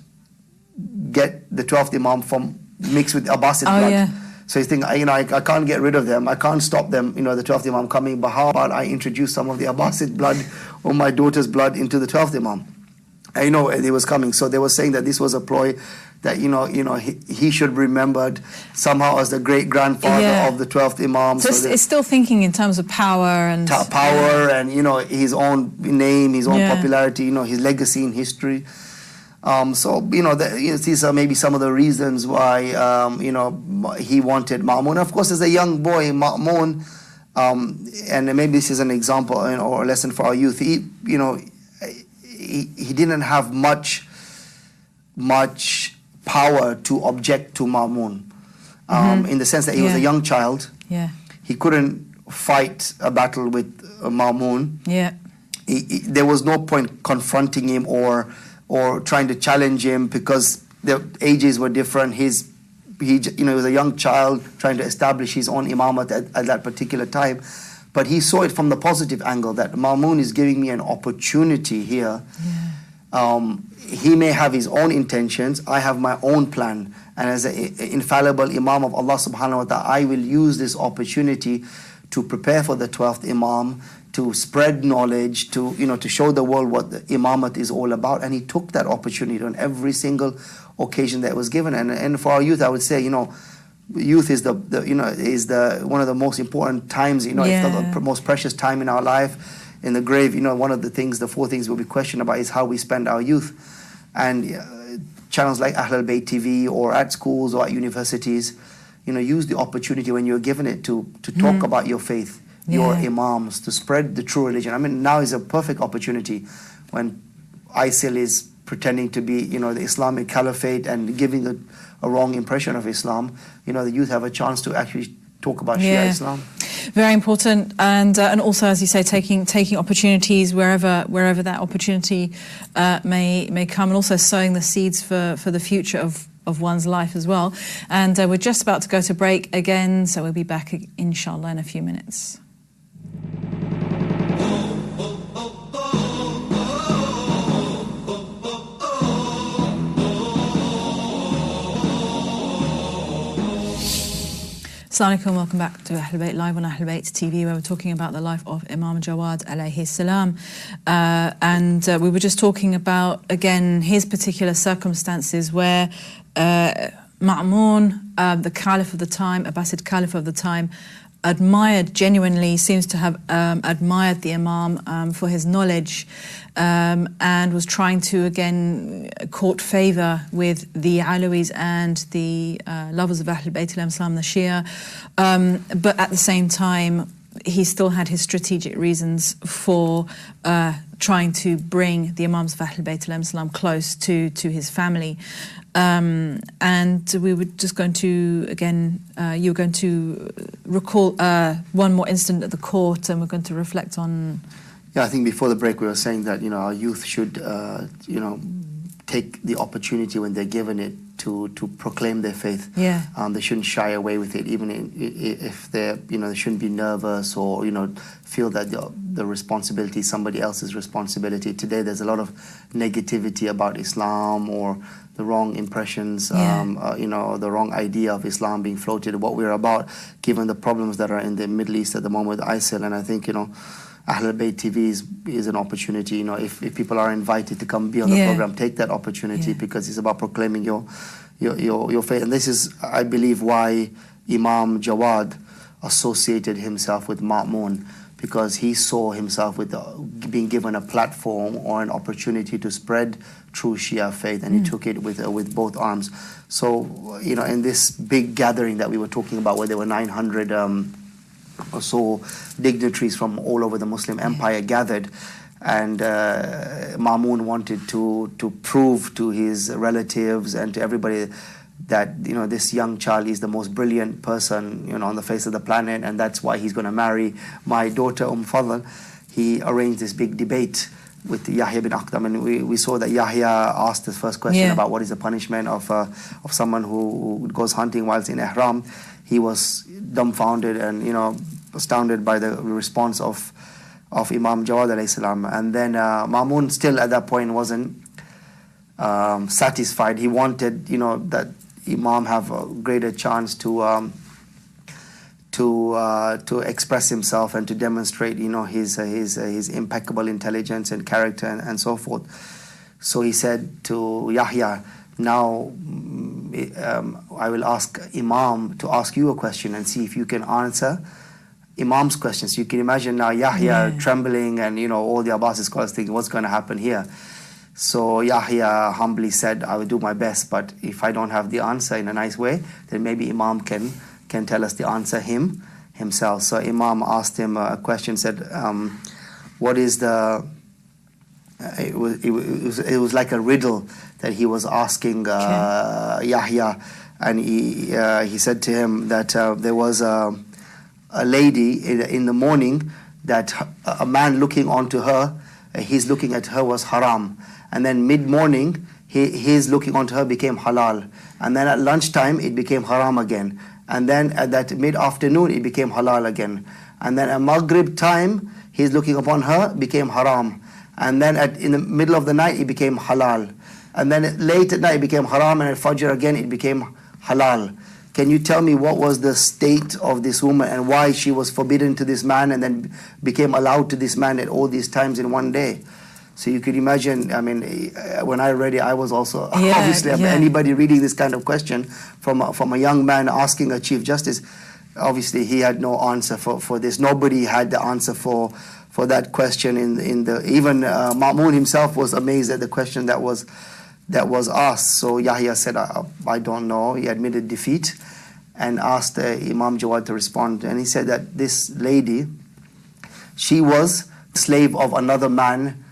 get the 12th Imam from mixed with Abbasid blood? So he's thinking, I can't get rid of them. I can't stop them, the 12th Imam coming. But how about I introduce some of the Abbasid blood or my daughter's blood into the 12th Imam? It was coming. So they were saying that this was a ploy that, he should be remembered somehow as the great-grandfather of the 12th Imam. So it's still thinking in terms of power and... and, his own name, his own popularity, his legacy in history. These are maybe some of the reasons why, he wanted Ma'mun. Of course, as a young boy, Ma'mun, and maybe this is an example or a lesson for our youth, he didn't have much power to object to Ma'mun, in the sense that he was a young child. Yeah. He couldn't fight a battle with Ma'mun. Yeah. There was no point confronting him or trying to challenge him because their ages were different. He was a young child trying to establish his own imamat at that particular time. But he saw it from the positive angle that Ma'mun is giving me an opportunity here. Yeah. He may have his own intentions. I have my own plan. And as an infallible Imam of Allah subhanahu wa ta'ala, I will use this opportunity to prepare for the 12th Imam, to spread knowledge, to show the world what the imamat is all about. And he took that opportunity on every single occasion that was given. And for our youth, I would say, youth is one of the most important times, if not the most precious time in our life. In the grave, one of the 4 things we'll be questioned about is how we spend our youth. And channels like Ahlulbayt TV or at schools or at universities, use the opportunity when you're given it to talk about your faith, your imams, to spread the true religion. I mean, now is a perfect opportunity when ISIL is pretending to be, the Islamic Caliphate and giving a wrong impression of Islam. The youth have a chance to actually talk about Shia Islam. Very important, and also, as you say, taking opportunities wherever that opportunity may come, and also sowing the seeds for the future of one's life as well. And we're just about to go to break again, so we'll be back inshallah in a few minutes. Assalamu alaikum, welcome back to Ahlulbayt Live on Ahlulbayt TV, where we're talking about the life of Imam Jawad alayhi salam. And we were just talking about, again, his particular circumstances where Ma'mun, the Caliph of the time, Abbasid Caliph of the time, genuinely seems to have admired the Imam for his knowledge, and was trying to again court favour with the Alawis and the lovers of Ahlulbayt al-Islam, the Shia, but at the same time he still had his strategic reasons for trying to bring the Imams of Ahlulbayt al-Islam close to his family. And we were just going to, again, you were going to recall one more incident at the court, and we're going to reflect on... Yeah, I think before the break we were saying that, our youth should, take the opportunity when they're given it to proclaim their faith. Yeah. They shouldn't shy away with it, even if they're, they shouldn't be nervous or, feel that the responsibility is somebody else's responsibility. Today there's a lot of negativity about Islam or the wrong impressions, the wrong idea of Islam being floated, what we're about, given the problems that are in the Middle East at the moment with ISIL. And I think, Ahlulbayt TV is an opportunity. If people are invited to come be on the program, take that opportunity, because it's about proclaiming your faith. And this is, I believe, why Imam Jawad associated himself with Ma'mun, because he saw himself with being given a platform or an opportunity to spread true Shia faith, and he took it with both arms. So, in this big gathering that we were talking about, where there were 900 or so dignitaries from all over the Muslim empire gathered, and Ma'mun wanted to prove to his relatives and to everybody that this young child is the most brilliant person on the face of the planet, and that's why he's going to marry my daughter Fadl. He arranged this big debate with Yahya bin Akhtam, and we saw that Yahya asked the first question about what is the punishment of someone who goes hunting whilst in ihram. He was dumbfounded and astounded by the response of Imam Jawad alayhi salam. And then Ma'mun still at that point wasn't satisfied. He wanted that Imam have a greater chance to to express himself and to demonstrate, you know, his impeccable intelligence and character and so forth. So he said to Yahya, now I will ask Imam to ask you a question and see if you can answer Imam's questions. You can imagine now Yahya trembling, and, you know, all the Abbasi scholars thinking, what's going to happen here? So Yahya humbly said, I will do my best, but if I don't have the answer in a nice way, then maybe Imam can tell us the answer himself. So Imam asked him a question, said, what is the... It was like a riddle that he was asking Yahya, and he said to him that there was a lady in the morning that a man looking onto her, his looking at her was haram, and then mid-morning his looking onto her became halal, and then at lunchtime it became haram again, and then at that mid-afternoon it became halal again, and then at Maghrib time his looking upon her became haram, and then in the middle of the night it became halal, and then late at night it became haram, and at Fajr again it became halal. Can you tell me what was the state of this woman and why she was forbidden to this man and then became allowed to this man at all these times in one day? So you could imagine, I mean, when I read it, I was also, obviously, anybody reading this kind of question from a young man asking a Chief Justice, obviously he had no answer for this. Nobody had the answer for that question. Even Ma'mun himself was amazed at the question that was asked. So Yahya said, I don't know. He admitted defeat and asked Imam Jawad to respond. And he said that this lady, she was slave of another man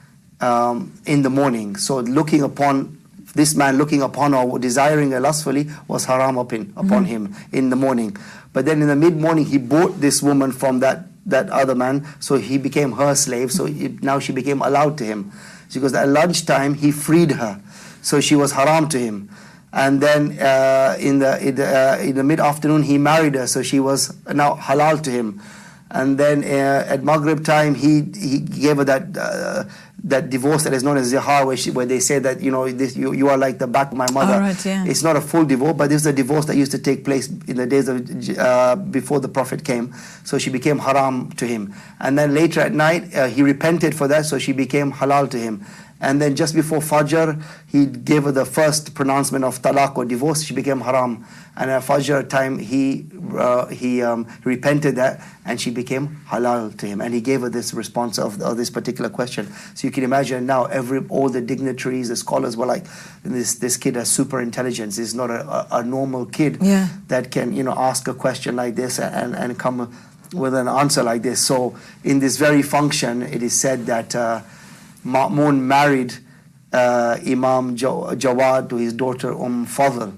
in the morning. So this man looking upon her, desiring her lustfully, was haram upon him in the morning. But then in the mid-morning, he bought this woman from that other man, so he became her slave. So now she became allowed to him. Because at lunchtime, he freed her. So she was haram to him. And then in the mid-afternoon, he married her, so she was now halal to him. And then at Maghrib time, he gave her that divorce that is known as zihar, where they say that, you know, you are like the back of my mother. Oh, right, yeah. It's not a full divorce, but this is a divorce that used to take place in the days of before the Prophet came. So she became haram to him. And then later at night, he repented for that, so she became halal to him. And then just before Fajr, he gave her the first pronouncement of talaq or divorce. She became haram. And at Fajr time, he repented that, and she became halal to him. And he gave her this response of this particular question. So you can imagine now, all the dignitaries, the scholars were like, this kid has super intelligence. He's not a normal kid that can, you know, ask a question like this and come with an answer like this. So in this very function, it is said that Ma'mun married Imam Jawad to his daughter Fadl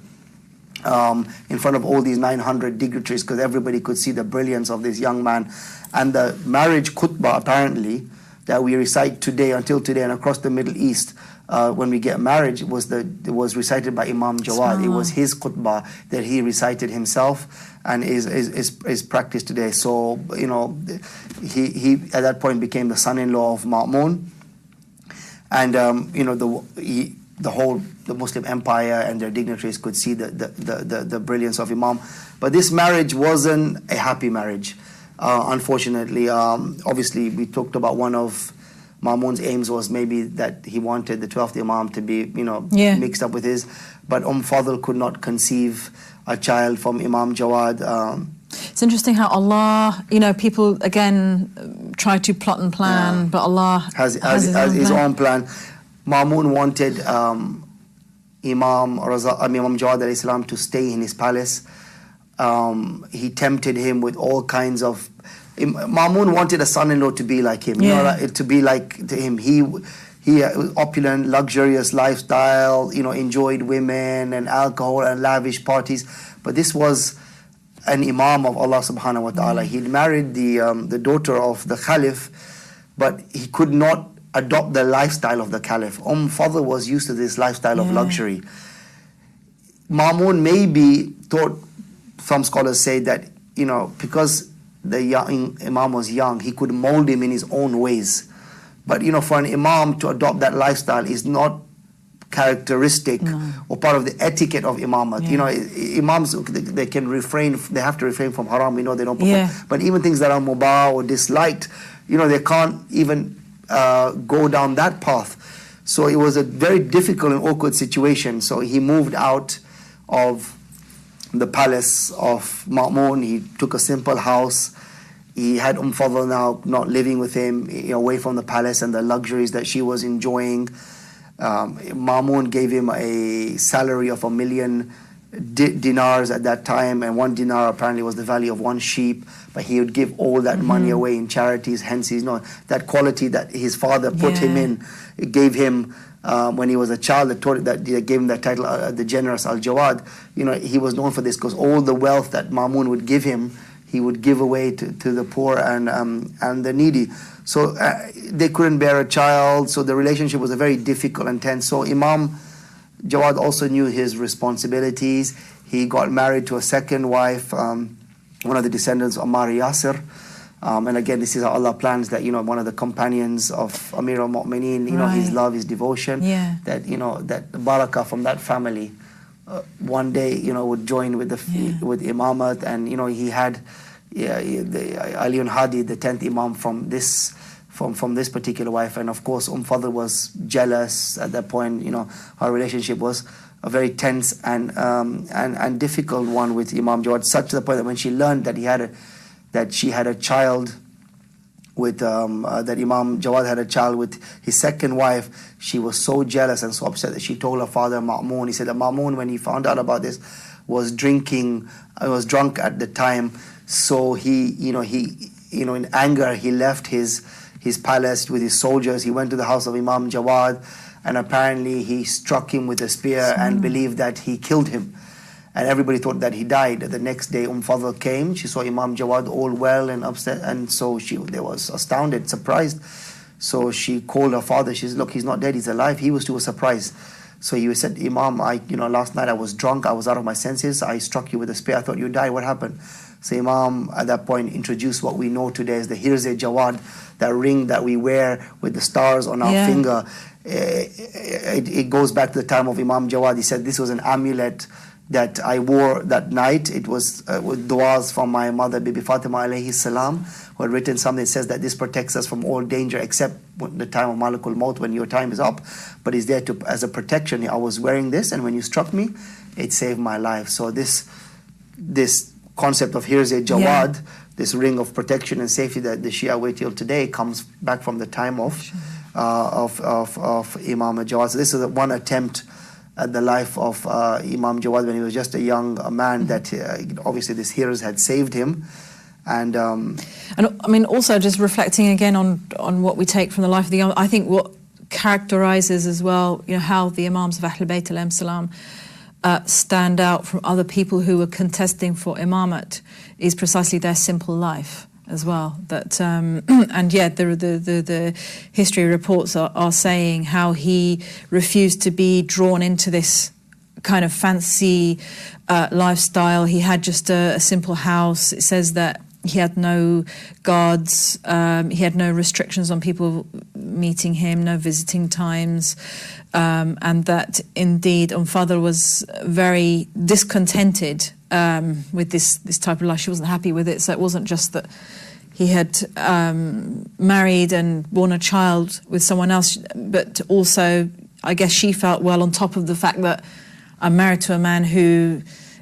in front of all these 900 dignitaries, because everybody could see the brilliance of this young man. And the marriage khutbah, apparently, that we recite until today and across the Middle East, when we get married, was recited by Imam Jawad. It was his khutbah that he recited himself and is practiced today. So, you know, he at that point became the son-in-law of Ma'mun. And you know, the Muslim empire and their dignitaries could see the brilliance of Imam. But this marriage wasn't a happy marriage, unfortunately. Obviously, we talked about one of Ma'mun's aims was maybe that he wanted the 12th Imam to be, you know, mixed up with his. But Fadl could not conceive a child from Imam Jawad. It's interesting how Allah, you know, people again try to plot and plan, but Allah has his own plan. Ma'mun wanted Imam Jawad alayhi salam to stay in his palace. He tempted him with all kinds of... Ma'mun wanted a son-in-law to be like him, you know, to be like to him. He opulent, luxurious lifestyle, you know, enjoyed women and alcohol and lavish parties. But this was an Imam of Allah subhanahu wa ta'ala. He'd married the daughter of the Caliph, but he could not adopt the lifestyle of the Caliph. Fadl was used to this lifestyle of luxury. Ma'mun maybe thought, some scholars say that, you know, because the young Imam was young, he could mold him in his own ways. But, you know, for an Imam to adopt that lifestyle is not characteristic or part of the etiquette of imamat. You know, imams, they can refrain, they have to refrain from haram. We know they don't perform. But even things that are mubah or disliked, you know, they can't even go down that path. So it was a very difficult and awkward situation. So he moved out of the palace of Ma'mun. He took a simple house. He had Fadl now not living with him, away from the palace and the luxuries that she was enjoying. Ma'mun gave him a salary of 1 million dinars at that time, and 1 dinar apparently was the value of 1 sheep, but he would give all that money away in charities. Hence, he's not that quality that his father put him in. It gave him when he was a child, that gave him that title, the generous Al Jawad. You know, he was known for this because all the wealth that Ma'mun would give him, he would give away to the poor and the needy. So they couldn't bear a child, so the relationship was a very difficult and tense. So Imam Jawad also knew his responsibilities. He got married to a second wife, one of the descendants of Ammar Yasir. And again, this is how Allah plans that, one of the companions of Amir al-Mu'mineen, his love, his devotion, that, that barakah from that family one day, would join with with Imamat. And, he had Ali Hadi, the 10th Imam from this particular wife. And of course, Fadl was jealous at that point. Her relationship was a very tense and difficult one with Imam Jawad, such to the point that when she learned that she had a child with that Imam Jawad had a child with his second wife, she was so jealous and so upset that she told her father Ma'mun. He said that Ma'mun, when he found out about this, was drunk at the time. So he in anger, he left his palace with his soldiers. He went to the house of Imam Jawad, and apparently he struck him with a spear and believed that he killed him. And everybody thought that he died. The next day, Fadl came. She saw Imam Jawad all well and upset, and so they was astounded, surprised. So she called her father. She said, "Look, he's not dead. He's alive." He was too surprised. So he said, "Imam, last night I was drunk. I was out of my senses. I struck you with a spear. I thought you died. What happened?" So Imam at that point introduced what we know today as the Hirze Jawad, that ring that we wear with the stars on our finger. It goes back to the time of Imam Jawad. He said this was an amulet that I wore that night. It was with du'as from my mother, Bibi Fatima alayhi salam, who had written something that says that this protects us from all danger except the time of Malakul Maut, when your time is up. But it's there as a protection. I was wearing this, and when you struck me, it saved my life. So this concept of Hirze Jawad, this ring of protection and safety that the Shia wear till today, comes back from the time of Imam Jawad. So this is one attempt at the life of Imam Jawad when he was just a young man, that obviously this Hirz had saved him. And I mean, also just reflecting again on what we take from the life of the Imam, I think what characterizes as well, how the Imams of Ahlulbayt alayhim salam stand out from other people who were contesting for imamat is precisely their simple life as well. That and yet the history reports are saying how he refused to be drawn into this kind of fancy lifestyle. He had just a simple house. It says that he had no guards, he had no restrictions on people meeting him, no visiting times, and that indeed Fadl was very discontented with this type of life. She wasn't happy with it, so it wasn't just that he had married and born a child with someone else, but also I guess she felt, well, on top of the fact that I'm married to a man who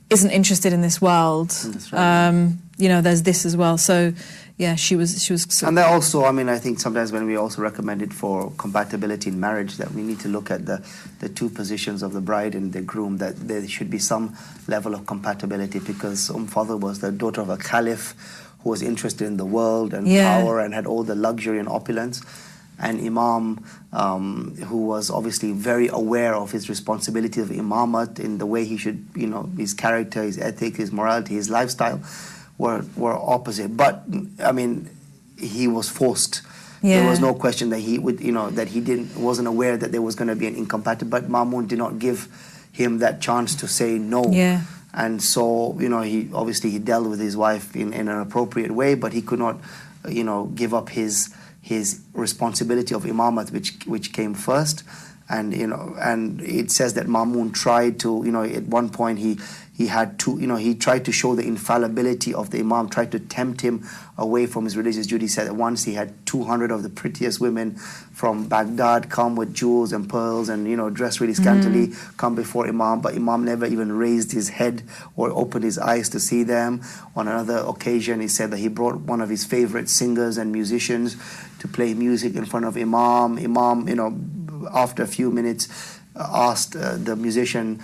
isn't interested in this world, that's right. There's this as well. So yeah, she was. And that also, I think sometimes when we also recommend it for compatibility in marriage, that we need to look at the two positions of the bride and the groom, that there should be some level of compatibility, because Fadl was the daughter of a caliph who was interested in the world and power and had all the luxury and opulence. And Imam, who was obviously very aware of his responsibility of imamat in the way he should, his character, his ethic, his morality, his lifestyle, were opposite. But he was forced. There was no question that he would, that he wasn't aware that there was going to be an incompatibility. But Ma'mun did not give him that chance to say no. And so, he obviously he dealt with his wife in an appropriate way, but he could not, give up his responsibility of imamat, which came first. and and it says that Mamun tried to, at one point he had to, he tried to show the infallibility of the Imam, tried to tempt him away from his religious duty. He said that once he had 200 of the prettiest women from Baghdad come with jewels and pearls and, dressed really scantily, come before Imam, but Imam never even raised his head or opened his eyes to see them. On another occasion, he said that he brought one of his favorite singers and musicians to play music in front of Imam. Imam, after a few minutes, asked the musician,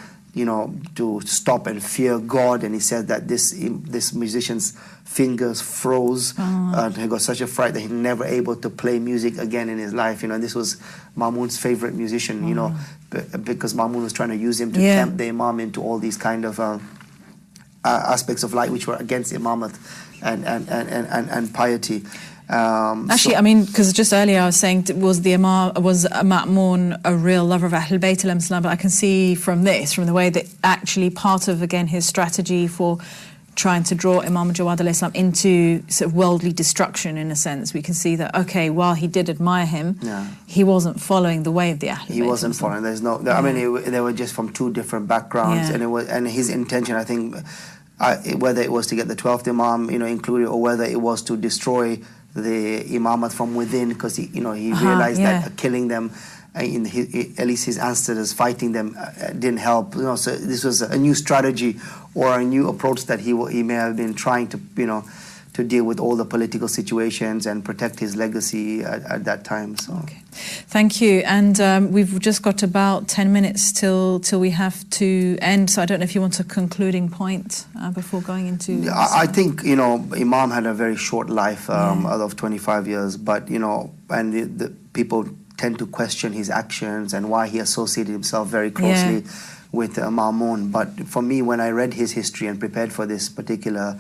to stop and fear God, and he said that this musician's fingers froze, and he got such a fright that he never able to play music again in his life. This was Mamun's favorite musician, because Mamun was trying to use him to tempt the Imam into all these kind of aspects of life which were against Imamat and piety. Actually, I mean, because just earlier I was saying, was Ma'mun a real lover of Ahlulbayt al-Islam? But I can see from the way that actually part of, again, his strategy for trying to draw Imam Jawad al-Islam into sort of worldly destruction, in a sense, we can see that, okay, while he did admire him, he wasn't following the way of the Ahlulbayt. He wasn't following. There's no, I mean, they were just from two different backgrounds, and his intention, I think, whether it was to get the 12th Imam, included, or whether it was to destroy the imamat from within, because he realized that killing them, at least his ancestors fighting them, didn't help. So this was a new strategy or a new approach that he may have been trying to to deal with all the political situations and protect his legacy at that time. So. Okay. Thank you. And we've just got about 10 minutes till we have to end. So I don't know if you want a concluding point before going into... I think, Imam had a very short life, out of 25 years, but, and the people tend to question his actions and why he associated himself very closely with Mamun. But for me, when I read his history and prepared for this particular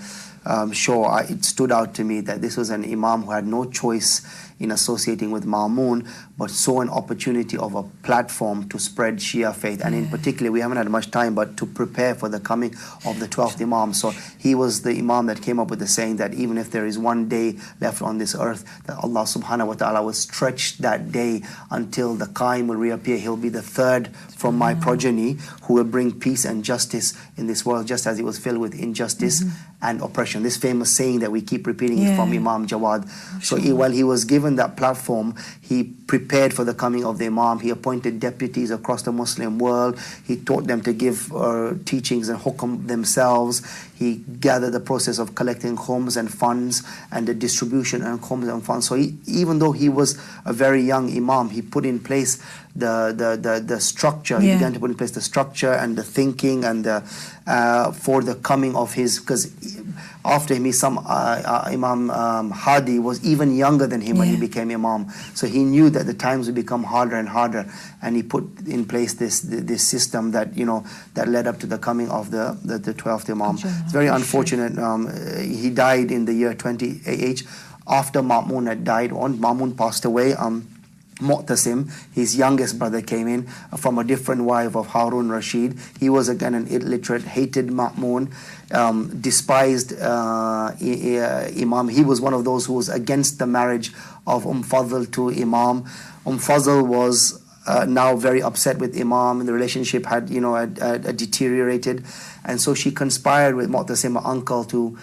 show, it stood out to me that this was an Imam who had no choice in associating with Mamun, but saw an opportunity of a platform to spread Shia faith. And in particular, we haven't had much time, but to prepare for the coming of the 12th Imam. So he was the Imam that came up with the saying that even if there is one day left on this earth, that Allah subhanahu wa ta'ala will stretch that day until the Qaim will reappear. He'll be the third from my progeny who will bring peace and justice in this world, just as it was filled with injustice and oppression. This famous saying that we keep repeating is from Imam Jawad. So while he was given that platform, he prepared for the coming of the Imam. He appointed deputies across the Muslim world. He taught them to give teachings and hukum themselves. He gathered the process of collecting khums and funds and the distribution of khums and funds. So even though he was a very young Imam, he put in place the structure. He began to put in place the structure and the thinking and for the coming of his, because after him, Imam Hadi was even younger than him when he became Imam. So he knew that the times would become harder and harder, and he put in place this system that that led up to the coming of the 12th Imam. It's very unfortunate. He died in the year 20AH after Ma'mun had died. Ma'mun passed away. Mu'tasim, his youngest brother, came in from a different wife of Harun Rashid. He was again an illiterate, hated Ma'mun, despised Imam. He was one of those who was against the marriage of Fadl to Imam. Fadl was now very upset with Imam. The relationship had deteriorated, and so she conspired with Mu'tasim, her uncle, to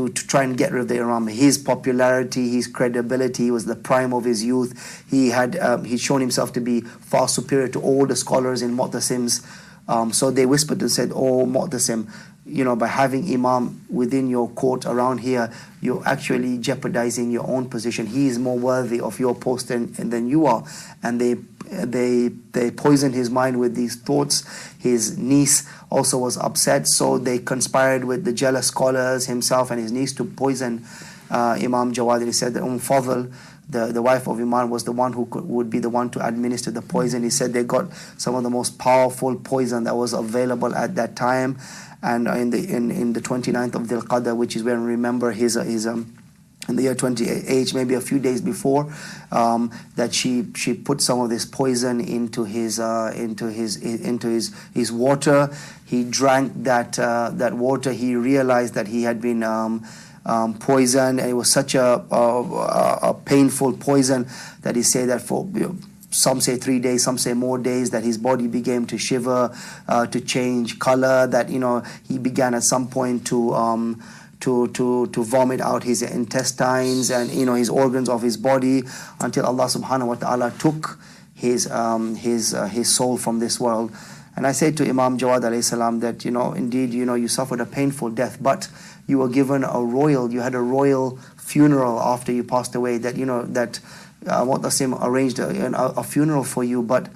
try and get rid of the Imam. His popularity, his credibility, he was the prime of his youth. He'd shown himself to be far superior to all the scholars in Mu'tasim's. So they whispered and said, "Oh, Mu'tasim, by having Imam within your court around here, you're actually jeopardizing your own position. He is more worthy of your post than you are." And they poisoned his mind with these thoughts. His niece also was upset, so they conspired with the jealous scholars, himself and his niece, to poison Imam Jawad. And he said that Fadl, the wife of Imam, was the one who would be the one to administer the poison. He said they got some of the most powerful poison that was available at that time. And in the 29th of Dhul Qadr, which is when we remember his in the year 20AH, maybe a few days before, that she put some of this poison into his water. He drank that water. He realized that he had been poisoned, and it was such a painful poison that he said that for some say 3 days, some say more days, that his body began to shiver, to change color, that, you know, he began at some point to vomit out his intestines and, you know, his organs of his body, until Allah subhanahu wa ta'ala took his soul from this world. And I said to Imam Jawad alayhi salam that, you know, indeed, you know, you suffered a painful death, but you were given you had a royal funeral after you passed away, that, you know, that what Qasim arranged a funeral for you, but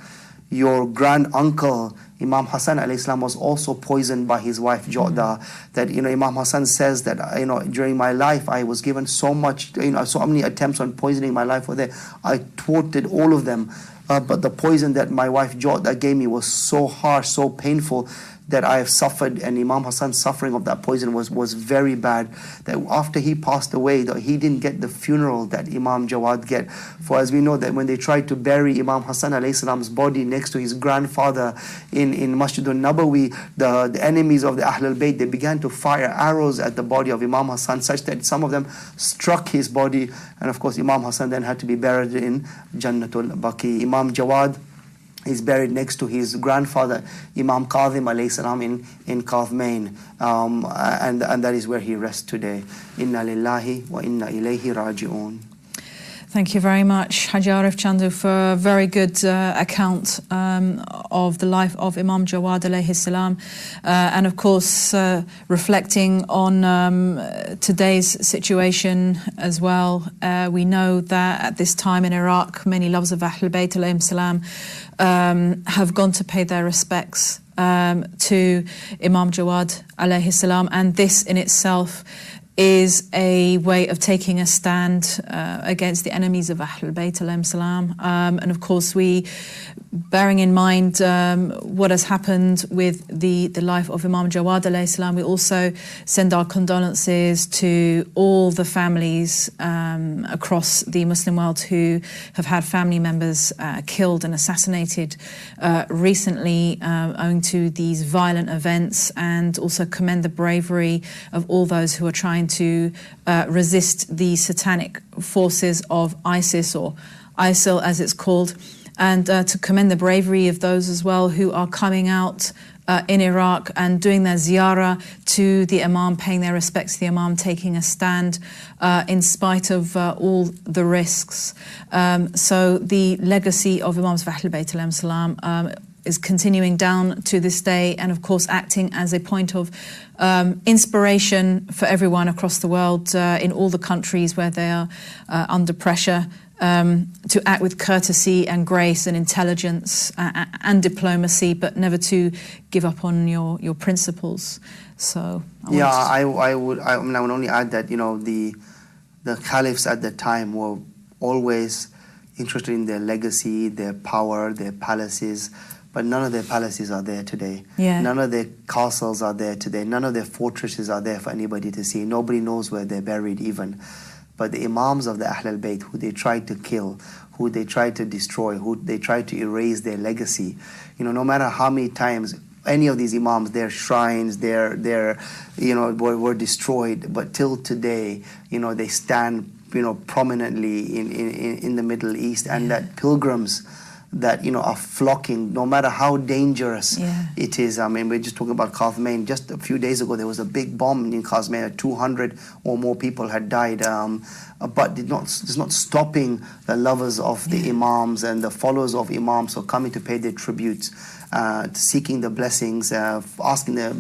your grand uncle Imam Hassan alayhi salam was also poisoned by his wife Jawda. That, you know, Imam Hassan says that, you know, during my life I was given so much, you know, so many attempts on poisoning my life were there. I thwarted all of them, but the poison that my wife Jawda gave me was so harsh, so painful, that I have suffered, and Imam Hassan's suffering of that poison was very bad, that after he passed away, he didn't get the funeral that Imam Jawad get. For as we know that when they tried to bury Imam Hassan alayhi salam's body next to his grandfather in Masterton Nabawi, the enemies of the Ahlulbayt, they began to fire arrows at the body of Imam Hassan, such that some of them struck his body, and of course Imam Hassan then had to be buried in Jannatul Baqi. Imam Jawad is buried next to his grandfather Imam Kazim alayhi salam in Kathmain, and that is where he rests today. Inna lillahi wa inna ilayhi raji'un. Thank you very much, Haji Arif Chandoo, for a very good account of the life of Imam Jawad alayhi salam, and of course reflecting on today's situation as well. We know that at this time in Iraq, many lovers of Ahlulbayt alayhim salam have gone to pay their respects to Imam Jawad alayhi salam, and this in itself is a way of taking a stand against the enemies of Ahlulbayt alayhim salam. And of course, we, bearing in mind what has happened with the life of Imam Jawad alayhi salam, we also send our condolences to all the families across the Muslim world who have had family members killed and assassinated recently owing to these violent events, and also commend the bravery of all those who are trying to resist the satanic forces of ISIS, or ISIL as it's called, and to commend the bravery of those as well who are coming out in Iraq and doing their ziyarah to the Imam, paying their respects to the Imam, taking a stand in spite of all the risks. So the legacy of Imams of Ahlulbayt alayhim salam is continuing down to this day, and of course acting as a point of inspiration for everyone across the world, in all the countries where they are under pressure, to act with courtesy and grace and intelligence and diplomacy, but never to give up on your principles. So I would only add that, you know, the caliphs at the time were always interested in their legacy, their power, their palaces. But none of their palaces are there today. Yeah. None of their castles are there today. None of their fortresses are there for anybody to see. Nobody knows where they're buried even. But the Imams of the Ahlul Bayt, who they tried to kill, who they tried to destroy, who they tried to erase their legacy, you know, no matter how many times any of these Imams, their shrines, their you know, were destroyed, but till today, you know, they stand, you know, prominently in the Middle East, and that pilgrims that, you know, are flocking, no matter how dangerous it is. I mean, we're just talking about Kathmain. Just a few days ago, there was a big bomb in Kathmain. 200 or more people had died. But it's not stopping the lovers of the Imams and the followers of Imams who are coming to pay their tributes, seeking the blessings, asking the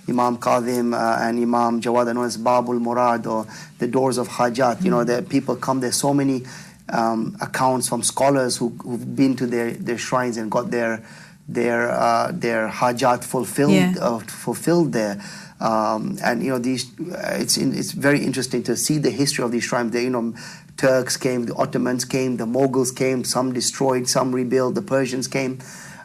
Imam Kazim and Imam Jawad, known as Babul Murad, or the doors of Hajat. You know, the people come. There's so many accounts from scholars who've been to their shrines and got their hajat fulfilled there. And, you know, it's very interesting to see the history of these shrines. You know, Turks came, the Ottomans came, the Mughals came, some destroyed, some rebuilt, the Persians came,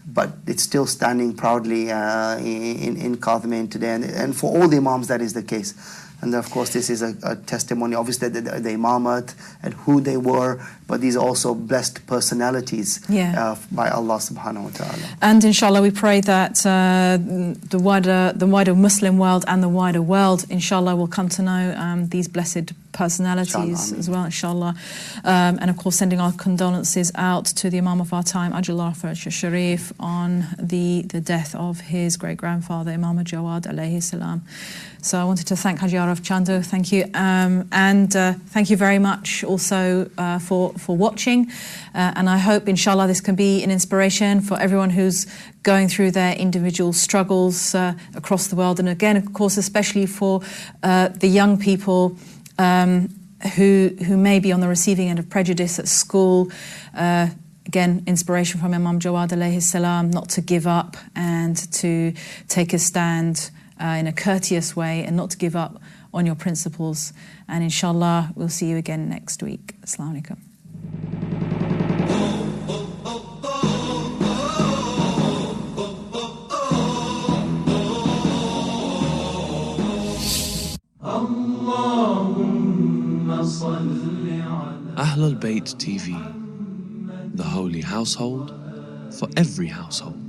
but it's still standing proudly in Kathmain today. And for all the Imams, that is the case. And of course, this is a testimony, obviously, the Imamat and who they were, but these are also blessed personalities by Allah subhanahu wa ta'ala. And inshallah, we pray that the wider Muslim world and the wider world, inshallah, will come to know these blessed personalities Inshallah, as well, inshallah. And of course, sending our condolences out to the Imam of our time, Ajal Faraj Sharif, on the death of his great-grandfather, Imam Jawad alayhi salam. So I wanted to thank Haji Arif Chandoo, thank you. And thank you very much also for watching. And I hope, inshallah, this can be an inspiration for everyone who's going through their individual struggles across the world. And again, of course, especially for the young people who may be on the receiving end of prejudice at school. Again, inspiration from Imam Jawad alayhi salam, not to give up and to take a stand in a courteous way and not to give up on your principles. And inshallah, we'll see you again next week. Assalamu alaikum. Ahlulbayt TV, the holy household for every household.